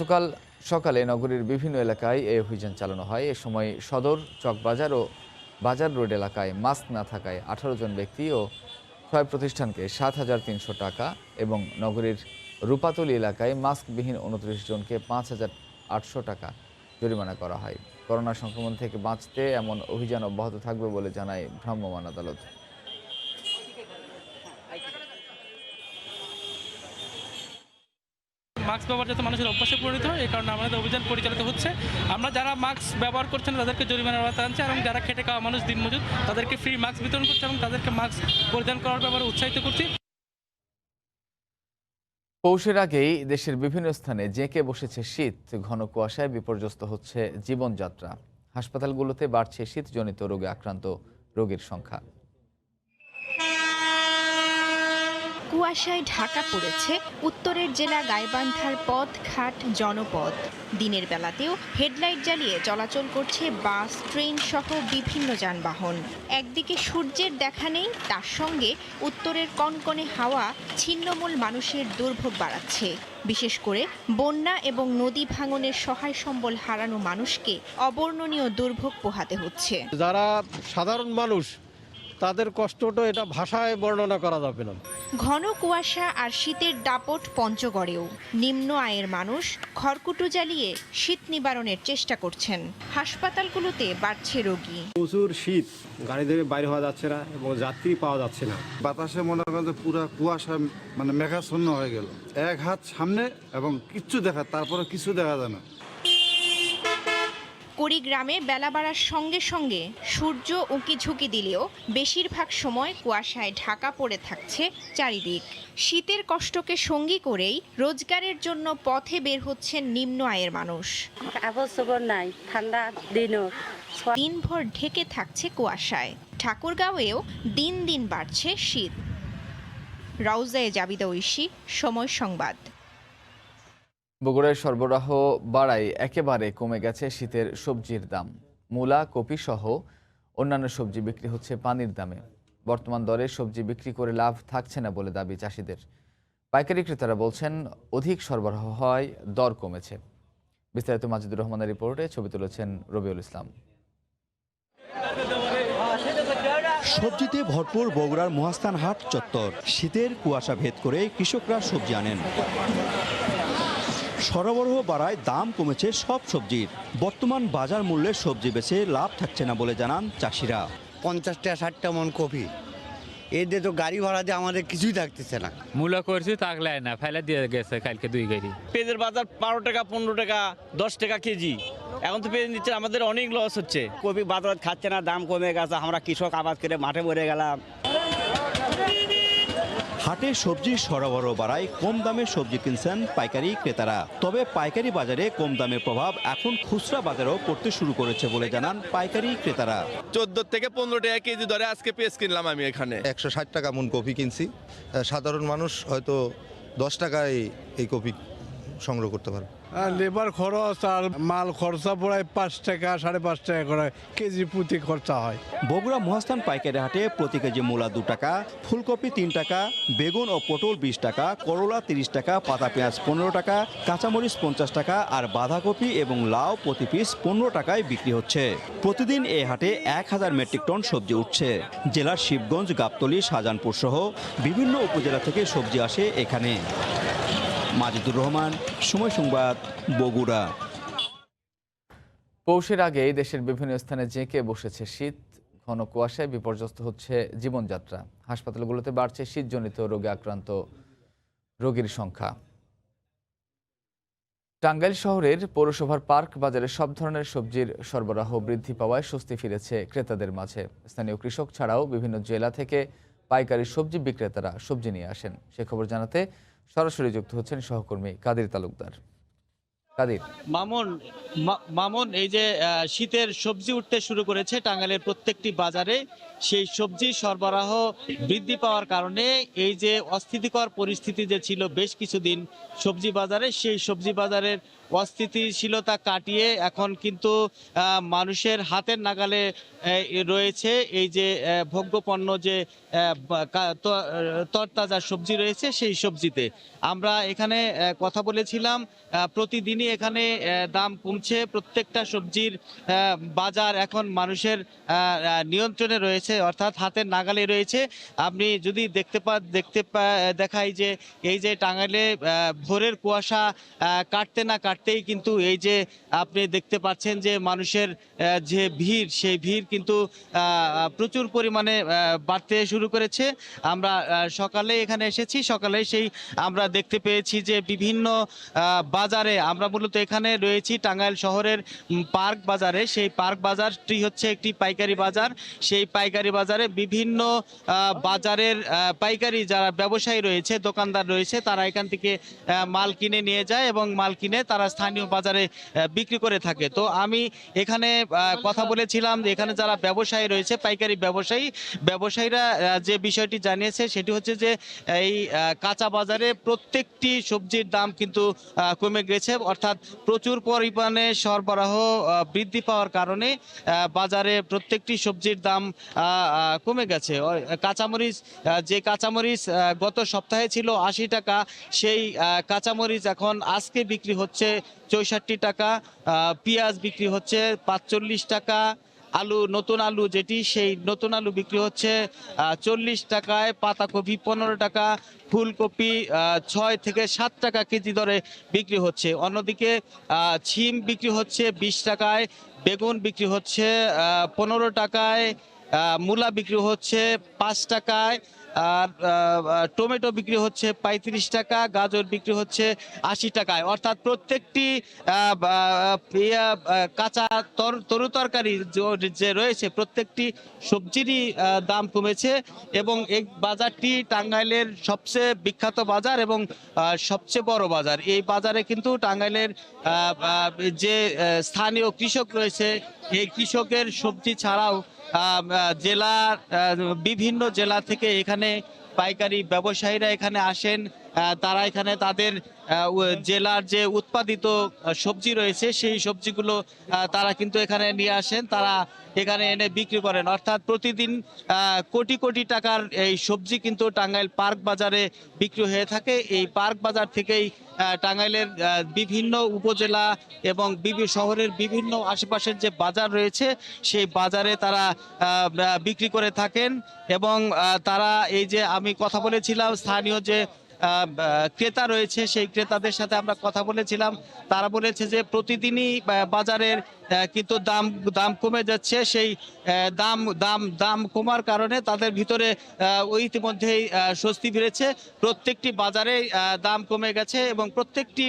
সকালে নগরীর বিভিন্ন এলাকায় এই অভিযান চালানো হয়। এ সময় সদর, চকবাজার ও বাজার রোড এলাকায় মাস্ক না থাকায় 18 জন ব্যক্তি ও 6 প্রতিষ্ঠানকে 7,300 টাকা এবং নগরীর রূপাতলী এলাকায় মাস্কবিহীন 29 জনকে 5,800 টাকা জরিমানা করা হয়। করোনা সংক্রমণ থেকে বাঁচতে এমন অভিযান অব্যাহত থাকবে বলে জানায় ভ্রাম্যমাণ আদালত। মাস্ক ব্যবহার যাতে মানুষের অভ্যাসে পরিণত হয়, এই কারণে আমাদের অভিযান পরিচালিত হচ্ছে। আমরা যারা মাস্ক ব্যবহার করছেন তাদেরকে জরিমানার আওতায় আনছি এবং যারা খেটে খাওয়া মানুষ দিনমজুর তাদেরকে ফ্রি মাস্ক বিতরণ করছে এবং তাদেরকে মাস্ক পরিধান করার ব্যাপারে উৎসাহিত করছি। পৌষের আগেই দেশের বিভিন্ন স্থানে জেঁকে বসেছে শীত। ঘন কুয়াশায় বিপর্যস্ত হচ্ছে জীবনযাত্রা। হাসপাতালগুলোতে বাড়ছে শীতজনিত রোগে আক্রান্ত রোগীর সংখ্যা। কুয়াশায় ঢাকা পড়েছে উত্তরের জেলা গাইবান্ধার পথ ঘাট জনপদ। দিনের বেলাতেও হেডলাইট জ্বালিয়ে চলাচল করছে বাস, ট্রেন সহ বিভিন্ন যানবাহন। একদিকে সূর্যের দেখা নেই, তার সঙ্গে উত্তরের কনকনে হাওয়া ছিন্নমূল মানুষের দুর্ভোগ বাড়াচ্ছে। বিশেষ করে বন্যা এবং নদী ভাঙনের সহায় সম্বল হারানো মানুষকে অবর্ণনীয় দুর্ভোগ পোহাতে হচ্ছে। যারা সাধারণ মানুষ তাদের কষ্টটা এটা ভাষায় বর্ণনা করা যাবে না। ঘন কুয়াশা আর শীতের দাপট পঞ্চগড়েও। নিম্ন আয়ের মানুষ খড়কুটো জ্বালিয়ে শীত নিবারণের চেষ্টা করছেন। হাসপাতালগুলোতে বাড়ছে রোগী। প্রচুর শীত, গাড়ি থেকে বাইরে হওয়া যাচ্ছে না এবং যাত্রী পাওয়া যাচ্ছে না। বাতাসে মনে করেন যে পুরো কুয়াশা মেঘাচ্ছন্ন হয়ে গেল। এক হাত সামনে এবং কিচ্ছু তারপরে কিছু দেখা যায় না। কুড়িগ্রামে বেলা বাড়ার সঙ্গে সঙ্গে সূর্য উঁকি ঝুঁকি দিলেও বেশিরভাগ সময় কুয়াশায় ঢাকা পড়ে থাকছে চারিদিক। শীতের কষ্টকে সঙ্গী করেই রোজগারের জন্য পথে বের হচ্ছেন নিম্ন আয়ের মানুষ। নাই, ঠান্ডা দিনও দিনভর ঢেকে থাকছে কুয়াশায়। ঠাকুরগাঁওয়েও দিন দিন বাড়ছে শীত। রাউজায়ে জাবিদা ঐশী, সময় সংবাদ। বগুড়ায় সরবরাহ বাড়ায় একেবারে কমে গেছে শীতের সবজির দাম। মূলা, কপি সহ অন্যান্য সবজি বিক্রি হচ্ছে পানির দামে। বর্তমান দরে সবজি বিক্রি করে লাভ থাকছে না বলে দাবি চাষিদের। পাইকারি ক্রেতারা বলছেন অধিক সরবরাহ হয়, দর কমেছে। বিস্তারিত মাজিদুর রহমানের রিপোর্টে ছবি তুলেছেন রবিউল ইসলাম। সবজিতে ভরপুর বগুড়ার মহাস্থান হাট চত্বর। শীতের কুয়াশা ভেদ করে কৃষকরা সবজি আনেন। সরবরাহ বাড়ায় দাম কমেছে সব সবজির। বর্তমান বাজার মূল্যে সবজি বেচে লাভ থাকছে না বলে জানান চাষিরা। 50 টাকা 60 টাকা মন কপি, এদের তো গাড়ি ভাড়া দিয়ে আমাদের কিছুই থাকতেছে না। মূলা করছি থাকলে না, ফেলে দিয়ে গেছে কালকে 2 গাড়ি। পেঁয়াজের বাজার 12 টাকা, 15 টাকা, 10 টাকা কেজি। এখন তো পেঁয়াজ নিচ্ছে, আমাদের অনেক লস হচ্ছে। কপি বাজার খাচ্ছে না, দাম কমে গেছে। আমরা কৃষক আবাদ করে মাঠে মরে গেলাম। হাটে সবজির সরবরাহ বাড়ায় কম দামে সবজি কিনছেন পাইকারি ক্রেতারা। তবে পাইকারি বাজারে কম দামের প্রভাব এখন খুচরা বাজারেও পড়তে শুরু করেছে বলে জানান পাইকারি ক্রেতারা। 14 থেকে 15 টাকা কেজি ধরে আজকে পেঁয়াজ কিনলাম আমি এখানে। 160 টাকা মন কপি কিনছি। সাধারণ মানুষ হয়তো 10 টাকায় এই কপি সংগ্রহ করতে পারে। লেবার খরচ আর মাল খরচা পড়ায় 5 টাকা 5.5 টাকা করে কেজি প্রতি খরচা হয়। বগুড়া মহাস্থান পাইকারি হাটে প্রতি কেজি মূলা 2 টাকা, ফুলকপি 3 টাকা, বেগুন ও পটল 20 টাকা, করলা 30 টাকা, পাতা পেঁয়াজ 15 টাকা, কাঁচামরিচ 50 টাকা আর বাঁধাকপি এবং লাউ প্রতি পিস 15 টাকায় বিক্রি হচ্ছে। প্রতিদিন এই হাটে 1000 মেট্রিক টন সবজি উঠছে। জেলার শিবগঞ্জ, গাবতলী, শাহজাহানপুর সহ বিভিন্ন উপজেলা থেকে সবজি আসে এখানে। মাজিদুর রহমান, সময় সংবাদ, বগুড়া। পৌষের আগেই দেশের বিভিন্ন স্থানে জেঁকে বসেছে শীত। ঘন কুয়াশায় বিপর্যস্ত হচ্ছে জীবনযাত্রা। হাসপাতালগুলোতে বাড়ছে শীতজনিত রোগে আক্রান্ত রোগীর সংখ্যা। টাঙ্গাইল শহরের পৌরসভার পার্ক বাজারে সব ধরনের সবজির সরবরাহ বৃদ্ধি পাওয়ায় স্বস্তি ফিরেছে ক্রেতাদের মাঝে। স্থানীয় কৃষক ছাড়াও বিভিন্ন জেলা থেকে পাইকারি সবজি বিক্রেতারা সবজি নিয়ে আসেন। সে খবর জানাতে সরাসরি যুক্ত হচ্ছেন সহকর্মী কাদির তালুকদার। কাদির। মামুন, এই যে শীতের সবজি উঠতে শুরু করেছে টাঙ্গাইলের প্রত্যেকটি বাজারে, সেই সবজি সরবরাহ বৃদ্ধি পাওয়ার কারণে এই যে অস্থিতিকর পরিস্থিতি যে ছিল বেশ কিছুদিন সবজি বাজারে, সেই সবজি বাজারের অস্থিতিশীলতা কাটিয়ে এখন কিন্তু মানুষের হাতের নাগালে রয়েছে এই যে ভোগ্যপণ্য যে তরতাজা সবজি রয়েছে সেই সবজিতে। আমরা এখানে কথা বলেছিলাম, প্রতিদিনই এখানে দাম কমছে। প্রত্যেকটা সবজির বাজার এখন মানুষের নিয়ন্ত্রণে রয়েছে, অর্থাৎ হাতের নাগালে রয়েছে। আপনি যদি দেখাই যে এই যে টাঙ্গাইলে ভোরের কুয়াশা কাটতে না কাটতেই কিন্তু এই যে আপনি দেখতে পাচ্ছেন যে মানুষের যে ভিড়, সেই ভিড় কিন্তু প্রচুর পরিমাণে বাড়তে শুরু করেছে। আমরা সকালে এখানে এসেছি, সকালে সেই আমরা দেখতে পেয়েছি যে বিভিন্ন বাজারে, আমরা মূলত এখানে রয়েছি টাঙ্গাইল শহরের পার্ক বাজারে। সেই পার্ক বাজারটি হচ্ছে একটি পাইকারি বাজার। সেই পাইকারি বাজারে বিভিন্ন বাজারের পাইকারি যারা ব্যবসায়ী রয়েছে, দোকানদার রয়েছে, তারা এখান থেকে মাল কিনে নিয়ে যায় এবং মাল কিনে তারা স্থানীয় বাজারে বিক্রি করে থাকে। তো আমি এখানে কথা বলেছিলাম যে এখানে যারা ব্যবসায়ী রয়েছে, পাইকারি ব্যবসায়ীরা যে বিষয়টি জানিয়েছে সেটি হচ্ছে যে এই কাঁচা বাজারে প্রত্যেকটি সবজির দাম কিন্তু কমে গেছে, অর্থাৎ প্রচুর পরিমাণে সরবরাহ বৃদ্ধি পাওয়ার কারণে বাজারে প্রত্যেকটি সবজির দাম কমে গেছে। যে কাঁচামরিচ গত সপ্তাহে ছিল 80 টাকা, সেই কাঁচামরিচ এখন আজকে বিক্রি হচ্ছে 64 টাকা, পেঁয়াজ বিক্রি হচ্ছে 45 টাকা, নতুন আলু যেটি সেই নতুন আলু বিক্রি হচ্ছে 40 টাকায়, পাতাকপি 15 টাকা, ফুলকপি 6 থেকে 7 টাকা কেজি দরে বিক্রি হচ্ছে। অন্যদিকে ছিম বিক্রি হচ্ছে 20 টাকায়, বেগুন বিক্রি হচ্ছে 15 টাকায়, মূলা বিক্রি হচ্ছে 5 টাকায়, আর টমেটো বিক্রি হচ্ছে 35 টাকা, গাজর বিক্রি হচ্ছে 80 টাকায়। অর্থাৎ প্রত্যেকটি কাঁচা তরকারি যে রয়েছে প্রত্যেকটি সবজিরই দাম কমেছে এবং এই বাজারটি টাঙ্গাইলের সবচেয়ে বিখ্যাত বাজার এবং সবচেয়ে বড় বাজার। এই বাজারে কিন্তু টাঙ্গাইলের যে স্থানীয় কৃষক রয়েছে, এই কৃষকের সবজি ছাড়াও জেলার বিভিন্ন জেলা থেকে এখানে পাইকারি ব্যবসায়ীরা এখানে আসেন। তারা এখানে তাদের জেলার যে উৎপাদিত সবজি রয়েছে সেই সবজিগুলো তারা কিন্তু এখানে নিয়ে আসেন, তারা এখানে এনে বিক্রি করেন। অর্থাৎ প্রতিদিন কোটি কোটি টাকার এই সবজি কিন্তু টাঙ্গাইল পার্ক বাজারে বিক্রি হয়ে থাকে। এই পার্ক বাজার থেকেই টাঙ্গাইলের বিভিন্ন উপজেলা এবং শহরের বিভিন্ন আশেপাশের যে বাজার রয়েছে সেই বাজারে তারা বিক্রি করে থাকেন এবং তারা এই যে আমি কথা বলেছিলাম স্থানীয় যে ক্রেতা রয়েছে সেই ক্রেতাদের সাথে আমরা কথা বলেছিলাম, তারা বলেছে যে প্রতিদিনই বাজারের কিন্তু দাম কমে যাচ্ছে। সেই দাম কমার কারণে তাদের ভিতরে ইতিমধ্যেই স্বস্তি ফিরেছে। প্রত্যেকটি বাজারে দাম কমে গেছে এবং প্রত্যেকটি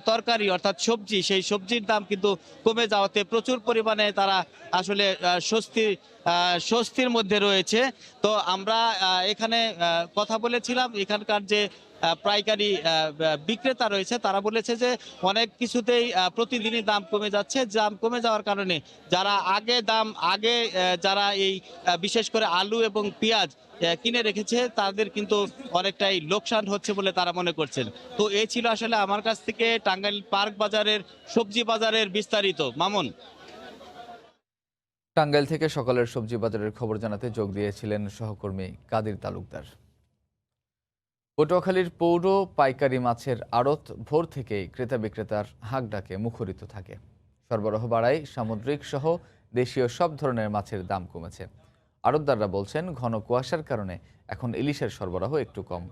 তরকারি অর্থাৎ সবজি, সেই সবজির দাম কিন্তু কমে যাওয়াতে প্রচুর পরিমাণে তারা আসলে স্বস্তির মধ্যে রয়েছে। তো আমরা এখানে কথা বলেছিলাম, এখানকার যে পাইকারি বিক্রেতা রয়েছে তারা বলেছে যে অনেক কিছুতেই প্রতিদিনই দাম কমে যাচ্ছে। দাম কমে যাওয়ার কারণে যারা এই বিশেষ করে আলু এবং পেঁয়াজ কিনে রেখেছে তাদের কিন্তু অনেকটাই লোকসান হচ্ছে বলে তারা মনে করছেন। তো এই ছিল আসলে আমার কাছ থেকে টাঙ্গাইল পার্ক বাজারের সবজি বাজারের বিস্তারিত। মামুন। টাঙ্গাইল থেকে সকালের সবজি বাজারের খবর জানাতে যোগ দিয়েছিলেন সহকর্মী কাদির তালুকদার। পটুয়াখালীর পৌর পাইকারি মাছের আড়ত ভোর থেকেই ক্রেতা বিক্রেতার হাঁক ডাকে মুখরিত থাকে। সরবরাহ বাড়ায় সামুদ্রিক সহ দেশীয় সব ধরনের মাছের দাম কমেছে। আড়তদাররা বলছেন ঘন কুয়াশার কারণে এখন ইলিশের সরবরাহ একটু কম।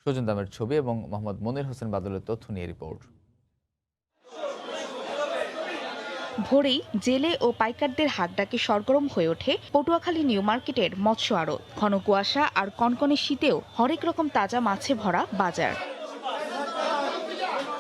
সুজন দামের ছবি এবং মোহাম্মদ মনির হোসেন বাদলের তথ্য নিয়ে রিপোর্ট। ভোরেই জেলে ও পাইকারদের হাত ডাকে সরগরম হয়ে ওঠে পটুয়াখালী নিউ মার্কেটের মৎস্য আড়ত। ঘন কুয়াশা আর কনকনে শীতেও হরেক রকম তাজা মাছে ভরা বাজার।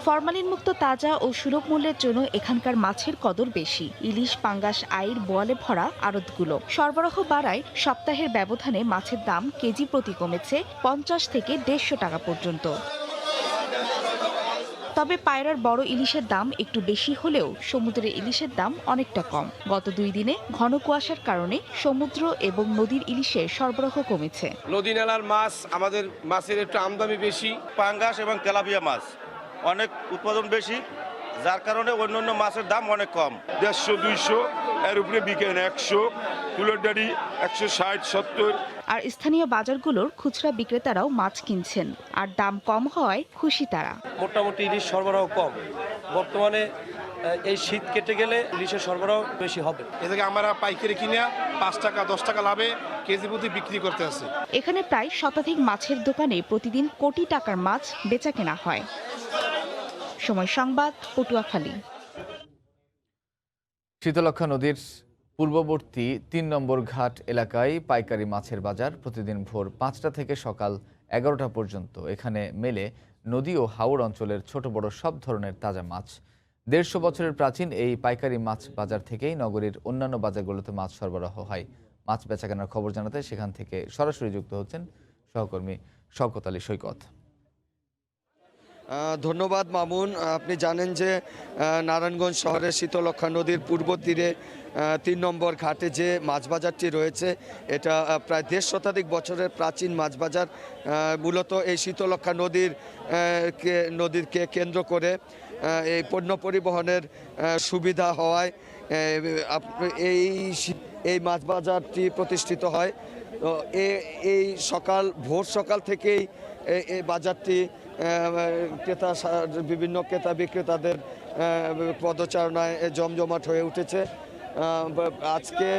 ফরমালিন মুক্ত তাজা ও সুলভ মূল্যের জন্য এখানকার মাছের কদর বেশি। ইলিশ, পাঙ্গাস, আইড়, বোয়ালে ভরা আড়তগুলো। সরবরাহ বাড়ায় সপ্তাহের ব্যবধানে মাছের দাম কেজি প্রতি কমেছে 50 থেকে 150 টাকা পর্যন্ত। তবে পায়রার বড় ইলিশের দাম একটু বেশি হলেও সমুদ্রের ইলিশের দাম অনেকটা কম। গত 2 দিনে ঘন কুয়াশার কারণে সমুদ্র এবং নদীর ইলিশের সরবরাহ কমেছে। নদী নালার মাছ আমাদের মাছের একটু আমদানি বেশি। পাঙ্গাস এবং তেলাপিয়া মাছ অনেক উৎপাদন বেশি, যার কারণে অন্যান্য মাছের দাম অনেক কম। 150-200 এর উপরে বিকেন 100, কুলের ডাড়ি 160-70। আর স্থানীয় বাজারগুলোর খুচরা বিক্রেতারাও মাছ কিনছেন, আর দাম কম হওয়ায় খুশি তারা। মোটামুটি ইলিশ সরবরাহ কম। বর্তমানে এই শীত কেটে গেলে ইলিশের সরবরাহ বেশি হবে। এদিকে আমরা পাইকারি কিনে 5 টাকা 10 টাকা লাভে কেজি প্রতি বিক্রি করতে আছে। এখানে প্রায় শতাধিক মাছের দোকানে প্রতিদিন কোটি টাকার মাছ বেচা কেনা হয়। সময় সংবাদ, পটুয়াখালী। শীতলক্ষ্যা নদীর পূর্ববর্তী 3 নম্বর ঘাট এলাকায় পাইকারি মাছের বাজার প্রতিদিন ভোর 5টা থেকে সকাল 11টা পর্যন্ত। এখানে মেলে নদী ও হাওর অঞ্চলের ছোট বড় সব ধরনের তাজা মাছ। 150 বছরের প্রাচীন এই পাইকারি মাছ বাজার থেকেই নগরীর অন্যান্য বাজারগুলোতে মাছ সরবরাহ হয়। মাছ বেচাকেনার খবর জানাতে সেখান থেকে সরাসরি যুক্ত হচ্ছেন সহকর্মী শওকত আলী সৈকত। ধন্যবাদ মামুন। আপনি জানেন যে নারায়ণগঞ্জ শহরের শীতলক্ষ্যা নদীর পূর্ব তীরে 3 নম্বর ঘাটে যে মাছ বাজারটি রয়েছে এটা প্রায় 1.5 শতাধিক বছরের প্রাচীন মাছ বাজার। মূলত এই শীতলক্ষ্যা নদীকে কেন্দ্র করে এই পণ্য পরিবহনের সুবিধা হওয়ায় এই মাছ বাজারটি প্রতিষ্ঠিত হয়। তো এই ভোর সকাল থেকেই এই বাজারটি বিভিন্ন ক্রেতা বিক্রেতাদের পদচারণায় জমজমাট হয়ে উঠেছে। আজকে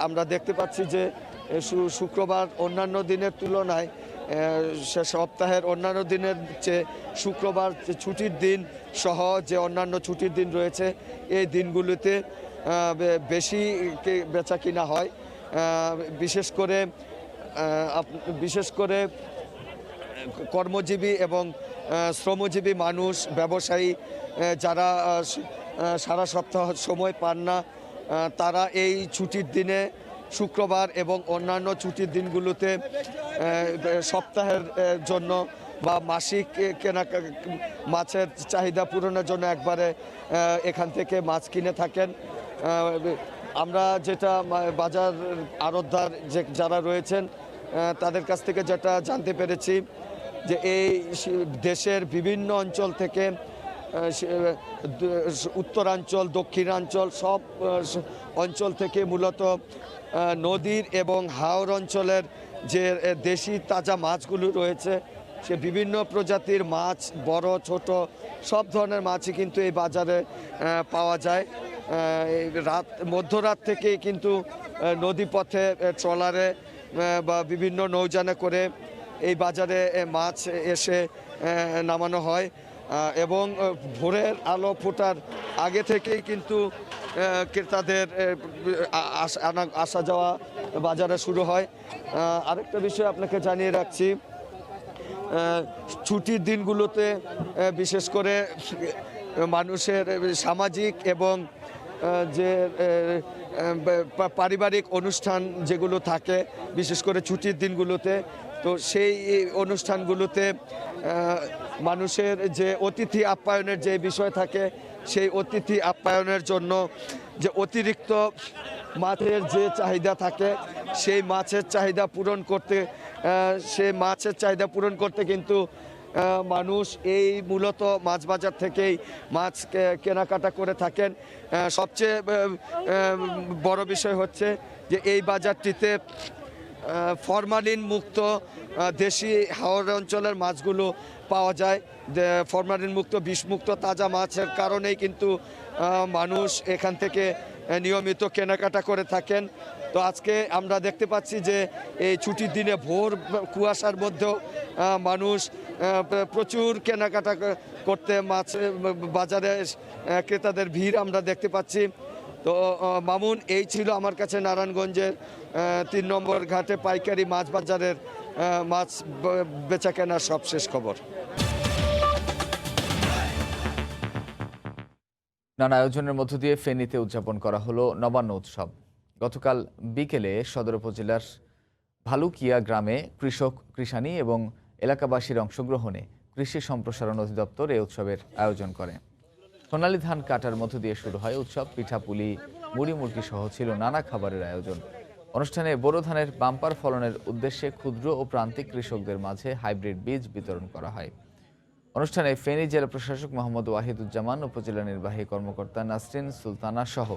আমরা দেখতে পাচ্ছি যে শুক্রবার অন্যান্য দিনের তুলনায় সপ্তাহের অন্যান্য দিনের চেয়ে শুক্রবার ছুটির দিন সহ যে অন্যান্য ছুটির দিন রয়েছে এই দিনগুলিতে বেশি বেচা কিনা হয়। বিশেষ করে কর্মজীবী এবং শ্রমজীবী মানুষ, ব্যবসায়ী যারা সারা সপ্তাহ সময় পান না তারা এই ছুটির দিনে শুক্রবার এবং অন্যান্য ছুটির দিনগুলোতে সপ্তাহের জন্য বা মাসিক মাছের চাহিদা পূরণের জন্য একবারে এখান থেকে মাছ কিনে থাকেন। আমরা যেটা বাজার আড়তদার যারা রয়েছেন তাদের কাছ থেকে যেটা জানতে পেরেছি যে এই দেশের বিভিন্ন অঞ্চল থেকে উত্তরাঞ্চল, দক্ষিণাঞ্চল সব অঞ্চল থেকে মূলত নদীর এবং হাওর অঞ্চলের যে দেশি তাজা মাছগুলো রয়েছে সে বিভিন্ন প্রজাতির মাছ, বড় ছোট সব ধরনের মাছই কিন্তু এই বাজারে পাওয়া যায়। মধ্যরাত থেকেই কিন্তু নদীপথে ট্রলারে বা বিভিন্ন নৌযানে করে এই বাজারে মাছ এসে নামানো হয় এবং ভোরের আলো ফোটার আগে থেকেই কিন্তু ক্রেতাদের আসা যাওয়া বাজারে শুরু হয়। আরেকটা বিষয় আপনাকে জানিয়ে রাখছি, ছুটির দিনগুলোতে বিশেষ করে মানুষের সামাজিক এবং যে পারিবারিক অনুষ্ঠান যেগুলো থাকে বিশেষ করে ছুটির দিনগুলোতে, তো সেই অনুষ্ঠানগুলোতে মানুষের যে অতিথি আপ্যায়নের যে বিষয় থাকে সেই অতিথি আপ্যায়নের জন্য যে অতিরিক্ত মাছের যে চাহিদা থাকে সেই মাছের চাহিদা পূরণ করতে কিন্তু মানুষ এই মূলত মাছ বাজার থেকেই মাছ কেনাকাটা করে থাকেন। সবচেয়ে বড় বিষয় হচ্ছে যে এই বাজারটিতে ফরমালিন মুক্ত দেশি হাওর অঞ্চলের মাছগুলো পাওয়া যায়। ফরমালিন মুক্ত, বিষমুক্ত তাজা মাছের কারণেই কিন্তু মানুষ এখান থেকে নিয়মিত কেনাকাটা করে থাকেন। তো আজকে আমরা দেখতে পাচ্ছি যে এই ছুটির দিনে ভোর কুয়াশার মধ্যেও মানুষ প্রচুর কেনাকাটা করতে বাজারে ক্রেতাদের ভিড় আমরা দেখতে পাচ্ছি। তো মামুন, এই ছিল আমার কাছে নারায়ণগঞ্জের 3 নম্বর ঘাটে পাইকারি মাছ বাজারের মাছ বেচা কেনার সবশেষ খবর। নানা আয়োজনের মধ্য দিয়ে ফেনীতে উদযাপন করা হলো নবান্ন উৎসব। গতকাল বিকেলে সদর উপজেলার ভালুকিয়া গ্রামে কৃষক, কৃষানী এবং এলাকাবাসীর অংশগ্রহণে কৃষি সম্প্রসারণ অধিদপ্তর এই উৎসবের আয়োজন করে। সোনালী ধান কাটার মধ্য দিয়ে শুরু হয় উৎসব। পিঠাপুলি, মুড়ি মুরগি সহ ছিল নানা খাবারের আয়োজন। অনুষ্ঠানে বোরো ধানের বাম্পার ফলনের উদ্দেশ্যে ক্ষুদ্র ও প্রান্তিক কৃষকদের মাঝে হাইব্রিড বীজ বিতরণ করা হয়। অনুষ্ঠানে ফেনী জেলা প্রশাসক মোহাম্মদ ওয়াহিদুজ্জামান, উপজেলা নির্বাহী কর্মকর্তা নাসরিন সুলতানা সহ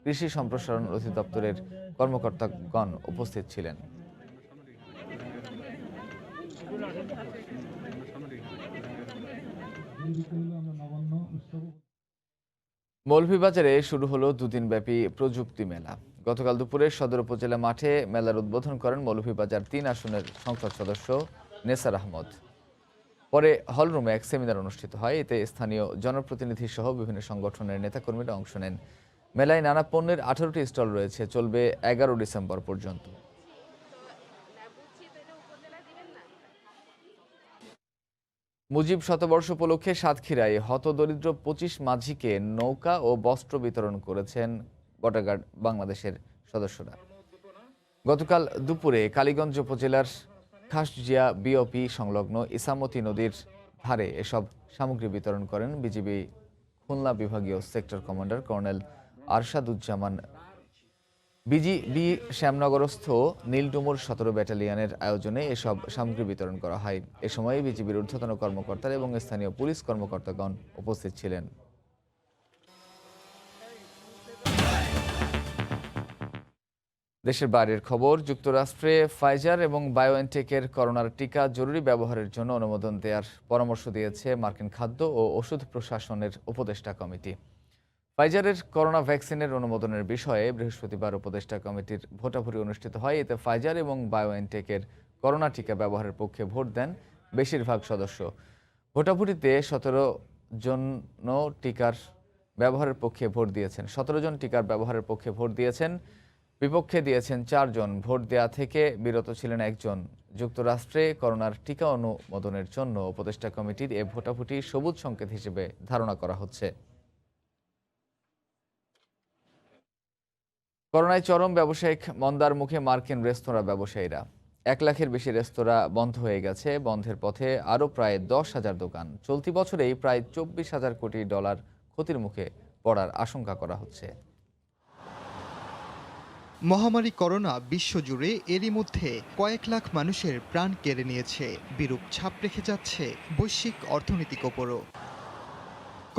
কৃষি সম্প্রসারণ অধিদপ্তরের কর্মকর্তাগণ উপস্থিত ছিলেন। মৌলভীবাজারে শুরু হলো দুদিনব্যাপী প্রযুক্তি মেলা। গতকাল দুপুরে সদর উপজেলা মাঠে মেলার উদ্বোধন করেন মৌলভীবাজার 3 আসনের সংসদ সদস্য নেসার আহমদ। পরে হলরুমে এক সেমিনার অনুষ্ঠিত হয়। এতে স্থানীয় জনপ্রতিনিধি সহ বিভিন্ন সংগঠনের নেতাকর্মীরা অংশ নেন। মেলায় নানা পণ্যের 18টি স্টল রয়েছে, চলবে 11 ডিসেম্বর পর্যন্ত। মুজিব শতবর্ষ উপলক্ষে সাতক্ষীরায় হতদরিদ্র 25 মাঝিকে নৌকা ও বস্ত্র বিতরণ করেছেন বর্ডার বাংলাদেশের সদস্যরা। গতকাল দুপুরে কালীগঞ্জ উপজেলার খাসজিয়া বিওপি সংলগ্ন ইসামতি নদীর হারে এসব সামগ্রী বিতরণ করেন বিজিবি খুলনা বিভাগীয় sector commander colonel আরশাদুজ্জামান। BGB শ্যামনগরস্থ Nildumur 17 ব্যাটালিয়নের আয়োজনে এসব সামগ্রী বিতরণ করা হয়। এ সময় বিজিবির ঊর্ধ্বতন কর্মকর্তারা এবং স্থানীয় পুলিশ কর্মকর্তাগণ উপস্থিত ছিলেন। দেশের বাইরের খবর, যুক্তরাষ্ট্রে ফাইজার এবং বায়োএনটেকের করোনার টিকা জরুরি ব্যবহারের জন্য অনুমোদন দেওয়ার পরামর্শ দিয়েছে মার্কিন খাদ্য ও ওষুধ প্রশাসনের উপদেষ্টা কমিটি। ফাইজারের করোনা ভ্যাকসিনের অনুমোদনের বিষয়ে বৃহস্পতিবার উপদেষ্টা কমিটির ভোটাভুটি অনুষ্ঠিত হয়। এতে ফাইজার এবং বায়োএনটেকের করোনা টিকা ব্যবহারের পক্ষে ভোট দেন বেশিরভাগ সদস্য। ভোটাভুটিতে 17 জন টিকার ব্যবহারের পক্ষে ভোট দিয়েছেন। 17 জন টিকার ব্যবহারের পক্ষে ভোট দিয়েছেন, বিপক্ষে দিয়েছেন 4 জন। ভোট দেয়া থেকে বিরত ছিলেন 1 জন। যুক্তরাষ্ট্রে করোনার টিকা অনুমোদনের জন্য উপদেষ্টা কমিটির এ ভোটাভুটি সবুজ সংকেত হিসেবে ধারণা করা হচ্ছে। করোনায় চরম ব্যবসায়িক মন্দার মুখে মার্কিন রেস্তোরাঁ ব্যবসায়ীরা। 1 লাখের বেশি রেস্তোরাঁ বন্ধ হয়ে গেছে। বন্ধের পথে আরও প্রায় 10,000 দোকান। চলতি বছরেই প্রায় $24,000 কোটি ক্ষতির মুখে পড়ার আশঙ্কা করা হচ্ছে। মহামারী করোনা বিশ্বজুড়ে এরই মধ্যে কয়েক লাখ মানুষের প্রাণ কেড়ে নিয়েছে, বিরূপ ছাপ রেখে যাচ্ছে বৈশ্বিক অর্থনৈতিক ওপরও।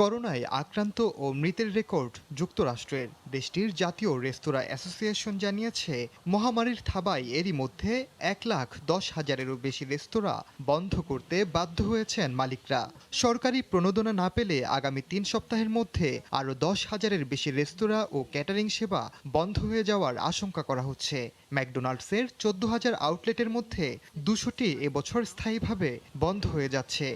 করোনায় আক্রান্ত ও মৃতের রেকর্ড যুক্তরাষ্ট্রের। দেশটির জাতীয় রেস্তোরাঁ অ্যাসোসিয়েশন জানিয়েছে, মহামারীর থাবায় এরই মধ্যে 1,10,000-এরও বেশি রেস্তোরাঁ বন্ধ করতে বাধ্য হয়েছেন মালিকরা। সরকারি প্রণোদনা না পেলে আগামী 3 সপ্তাহের মধ্যে আরও 10,000-এর বেশি রেস্তোরাঁ ও ক্যাটারিং সেবা বন্ধ হয়ে যাওয়ার আশঙ্কা করা হচ্ছে। ম্যাকডোনাল্ডসের 14,000 আউটলেটের মধ্যে 200টি এবছর স্থায়ীভাবে বন্ধ হয়ে যাচ্ছে।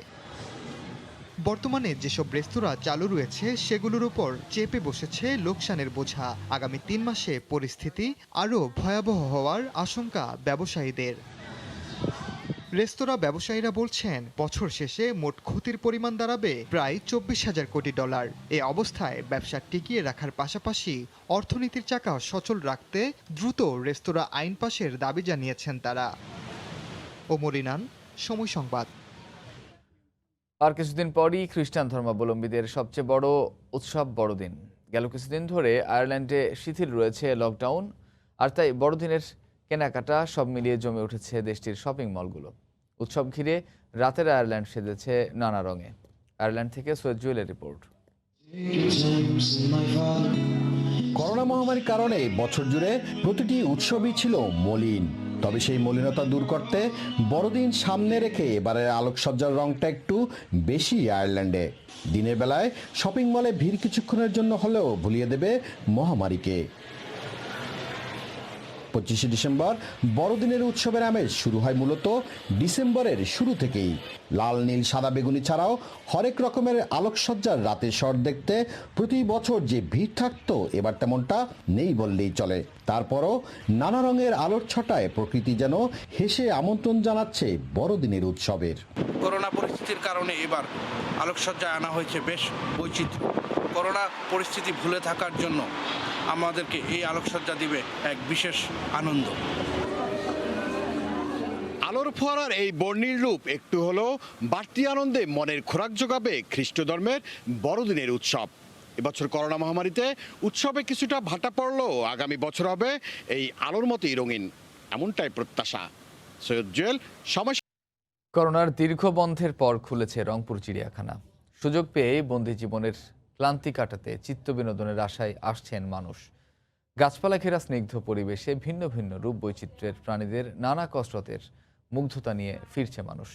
বর্তমানে যেসব রেস্তোরাঁ চালু রয়েছে সেগুলোর উপর চেপে বসেছে লোকসানের বোঝা। আগামী 3 মাসে পরিস্থিতি আরও ভয়াবহ হওয়ার আশঙ্কা ব্যবসায়ীদের। রেস্তোরাঁ ব্যবসায়ীরা বলছেন, বছর শেষে মোট ক্ষতির পরিমাণ দাঁড়াবে প্রায় $24,000 কোটি। এ অবস্থায় ব্যবসা টিকিয়ে রাখার পাশাপাশি অর্থনীতির চাকা সচল রাখতে দ্রুত রেস্তোরাঁ আইন পাশের দাবি জানিয়েছেন তারা। ওমর ইনান, সময় সংবাদ। আর কিছুদিন পরই খ্রিস্টান ধর্মাবলম্বীদের সবচেয়ে বড় উৎসব বড়দিন। গেল কিছুদিন ধরে আয়ারল্যান্ডে শিথিল রয়েছে লকডাউন, আর তাই বড়দিনের কেনাকাটা সব মিলিয়ে জমে উঠেছে দেশটির শপিং মলগুলো। উৎসব ঘিরে রাতের আয়ারল্যান্ড সেজেছে নানা রঙে। আয়ারল্যান্ড থেকে সৈয়দ জুয়েলের রিপোর্ট। করোনা মহামারীর কারণে বছর জুড়ে প্রতিটি উৎসবই ছিল মলিন। তবে সেই মলিনতা দূর করতে বড়দিন সামনে রেখে এবারের আলোকসজ্জার রংটা একটু বেশি আয়ারল্যান্ডে। দিনের বেলায় শপিং মলে ভিড় কিছুক্ষণের জন্য হলেও ভুলিয়ে দেবে মহামারীকে। 25শে ডিসেম্বর বড়দিনের উৎসবের আমেজ শুরু হয় মূলত ডিসেম্বরের শুরু থেকেই। লাল, নীল, সাদা, বেগুনি ছাড়াও হরেক রকমের আলোকসজ্জার রাতের শট দেখতে প্রতি বছর যে ভিড় থাকতো, এবার তেমনটা নেই বললেই চলে। তারপরও নানা রঙের আলোর ছটায় প্রকৃতি যেন হেসে আমন্ত্রণ জানাচ্ছে বড়দিনের উৎসবের। করোনা পরিস্থিতির কারণে এবার আলোকসজ্জায় আনা হয়েছে বেশ বৈচিত্র্য। করোনা পরিস্থিতি ভুলে থাকার জন্য আমাদেরকে এই আলোকসজ্জা দিবে এক বিশেষ আনন্দ। আলোর ফোয়ারার এই বর্ণিল রূপ একটু হলেও বাড়তি আনন্দে মনের খোরাক যোগাবে খ্রিস্ট ধর্মের বড়দিনের উৎসব। এবছর করোনা মহামারীতে উৎসবে কিছুটা ভাটা পড়লেও আগামী বছর হবে এই আলোর মতোই রঙিন, এমনটাই প্রত্যাশা। সৈয়দ জুয়েল, সময়। করোনার দীর্ঘ বন্ধের পর খুলেছে রংপুর চিড়িয়াখানা। সুযোগ পেয়ে বন্দি জীবনের ক্লান্তি কাটাতে চিত্ত বিনোদনের আশায় আসছেন মানুষ। গাছপালা ঘেরা স্নিগ্ধ পরিবেশে ভিন্ন ভিন্ন রূপ বৈচিত্র্যের প্রাণীদের নানা কসরতের মুগ্ধতা নিয়ে ফিরছে মানুষ।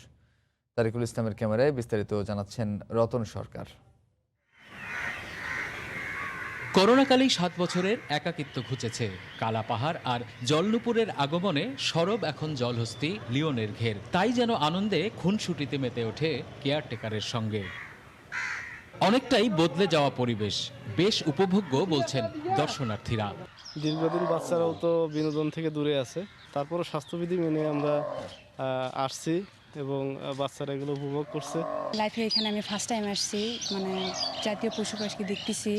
তারিকুল ইসলামের ক্যামেরায় বিস্তারিত জানাচ্ছেন রতন সরকার। করোনাকালেই 7 বছরের একাকিত্ব ঘুচেছে। কালা পাহাড় আর জলনুপুরের আগমনে সরব এখন জলহস্তি লিওনের ঘের। তাই যেন আনন্দে খুনসুটিতে মেতে ওঠে কেয়ারটেকারের সঙ্গে। অনেকটাই বদলে যাওয়া পরিবেশ, বেশ উপভোগ্য বলছেন দর্শনার্থীরা। দীর্ঘদিন বাচ্চারাও তো বিনোদন থেকে দূরে আছে, তারপরও স্বাস্থ্যবিধি মেনে আমরা আসছি এবং বাচ্চারা এগুলো উপভোগ করছে। লাইফে এখানে আমি ফার্স্ট টাইম আসছি, মানে জাতীয় পশু পাখি দেখতেছি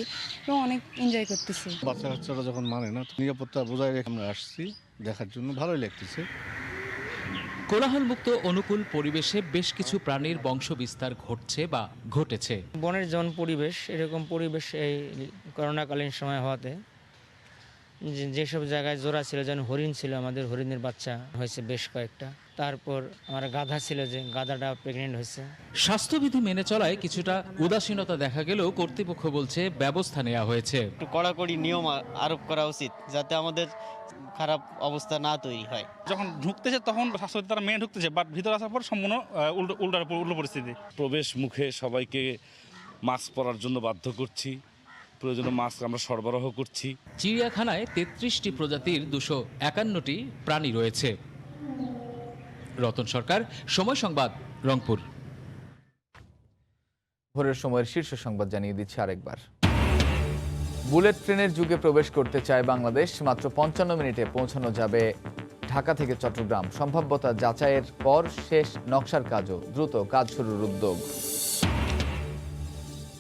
এবং অনেক এনজয় করতেছি। বাচ্চা কাচ্চারা যখন মানে না, নিরাপত্তা বজায় রেখে আমরা আসছি দেখার জন্য, ভালোই লাগতেছে। কোলাহলমুক্ত অনুকূল পরিবেশে বেশ কিছু প্রাণীর বংশবিস্তার ঘটছে বা ঘটেছে। বনের যেমন পরিবেশ, এরকম পরিবেশ এই করোনাকালীন সময় হওয়াতে যেসব জায়গায় জোড়া ছিল, যেমন হরিণ ছিল, আমাদের হরিণের বাচ্চা হয়েছে বেশ কয়েকটা। তারপর আমার গাধা ছিল, যে গাধাটা প্রেগনেন্ট হয়েছে। স্বাস্থ্যবিধি মেনে চলায় কিছুটা উদাসীনতা দেখা গেলেও কর্তৃপক্ষ বলছে ব্যবস্থা নেওয়া হয়েছে। একটু কড়াকড়ি নিয়ম আরোপ করা উচিত, যাতে আমাদের খারাপ অবস্থা না তৈরি হয়। যখন ঢুকতেছে তখন স্বাস্থ্যবিধি তারা মেনে ঢুকতেছে, বাট ভিতরে আসার পর সম্পূর্ণ উল্টো পরিস্থিতি। প্রবেশ মুখে সবাইকে মাস্ক পরার জন্য বাধ্য করছি, প্রয়োজনীয় মাস্ক আমরা সরবরাহ করছি। চিড়িয়াখানায় ৩৩টি প্রজাতির ২৫১টি প্রাণী রয়েছে। রতন সরকার, সময় সংবাদ, রংপুর। ভোরের সময়ের শীর্ষ সংবাদ জানিয়ে দিচ্ছি আরেকবার। বুলেট ট্রেনের যুগে প্রবেশ করতে চায় বাংলাদেশ। মাত্র ৫৫ মিনিটে পৌঁছানো যাবে ঢাকা থেকে চট্টগ্রাম। সম্ভাব্যতা যাচাইয়ের পর শেষ নকশার কাজও, দ্রুত কাজ শুরুর উদ্যোগ।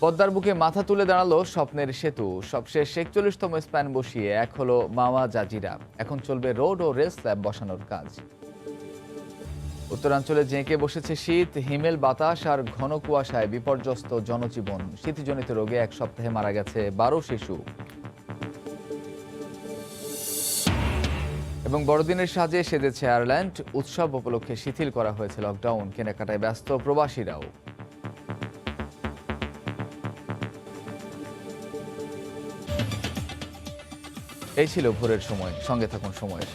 পদ্মার বুকে মাথা তুলে দাঁড়ালো স্বপ্নের সেতু। সবশেষ ৪১তম স্প্যান বসিয়ে এক হলো মাওয়া জাজিরা। এখন চলবে রোড ও রেল স্ল্যাব বসানোর কাজ। উত্তরাঞ্চলে জেঁকে বসেছে শীত। হিমেল বাতাস আর ঘন কুয়াশায় বিপর্যস্ত জনজীবন। শীতজনিত রোগে এক সপ্তাহে মারা গেছে ১২ শিশু। এবং বড়দিনের সাজে সেজেছে আয়ারল্যান্ড। উৎসব উপলক্ষে শিথিল করা হয়েছে লকডাউন। কেনাকাটায় ব্যস্ত প্রবাসীরাও। এই ছিল ভোরের সময়। সঙ্গে থাকুন সময়ের।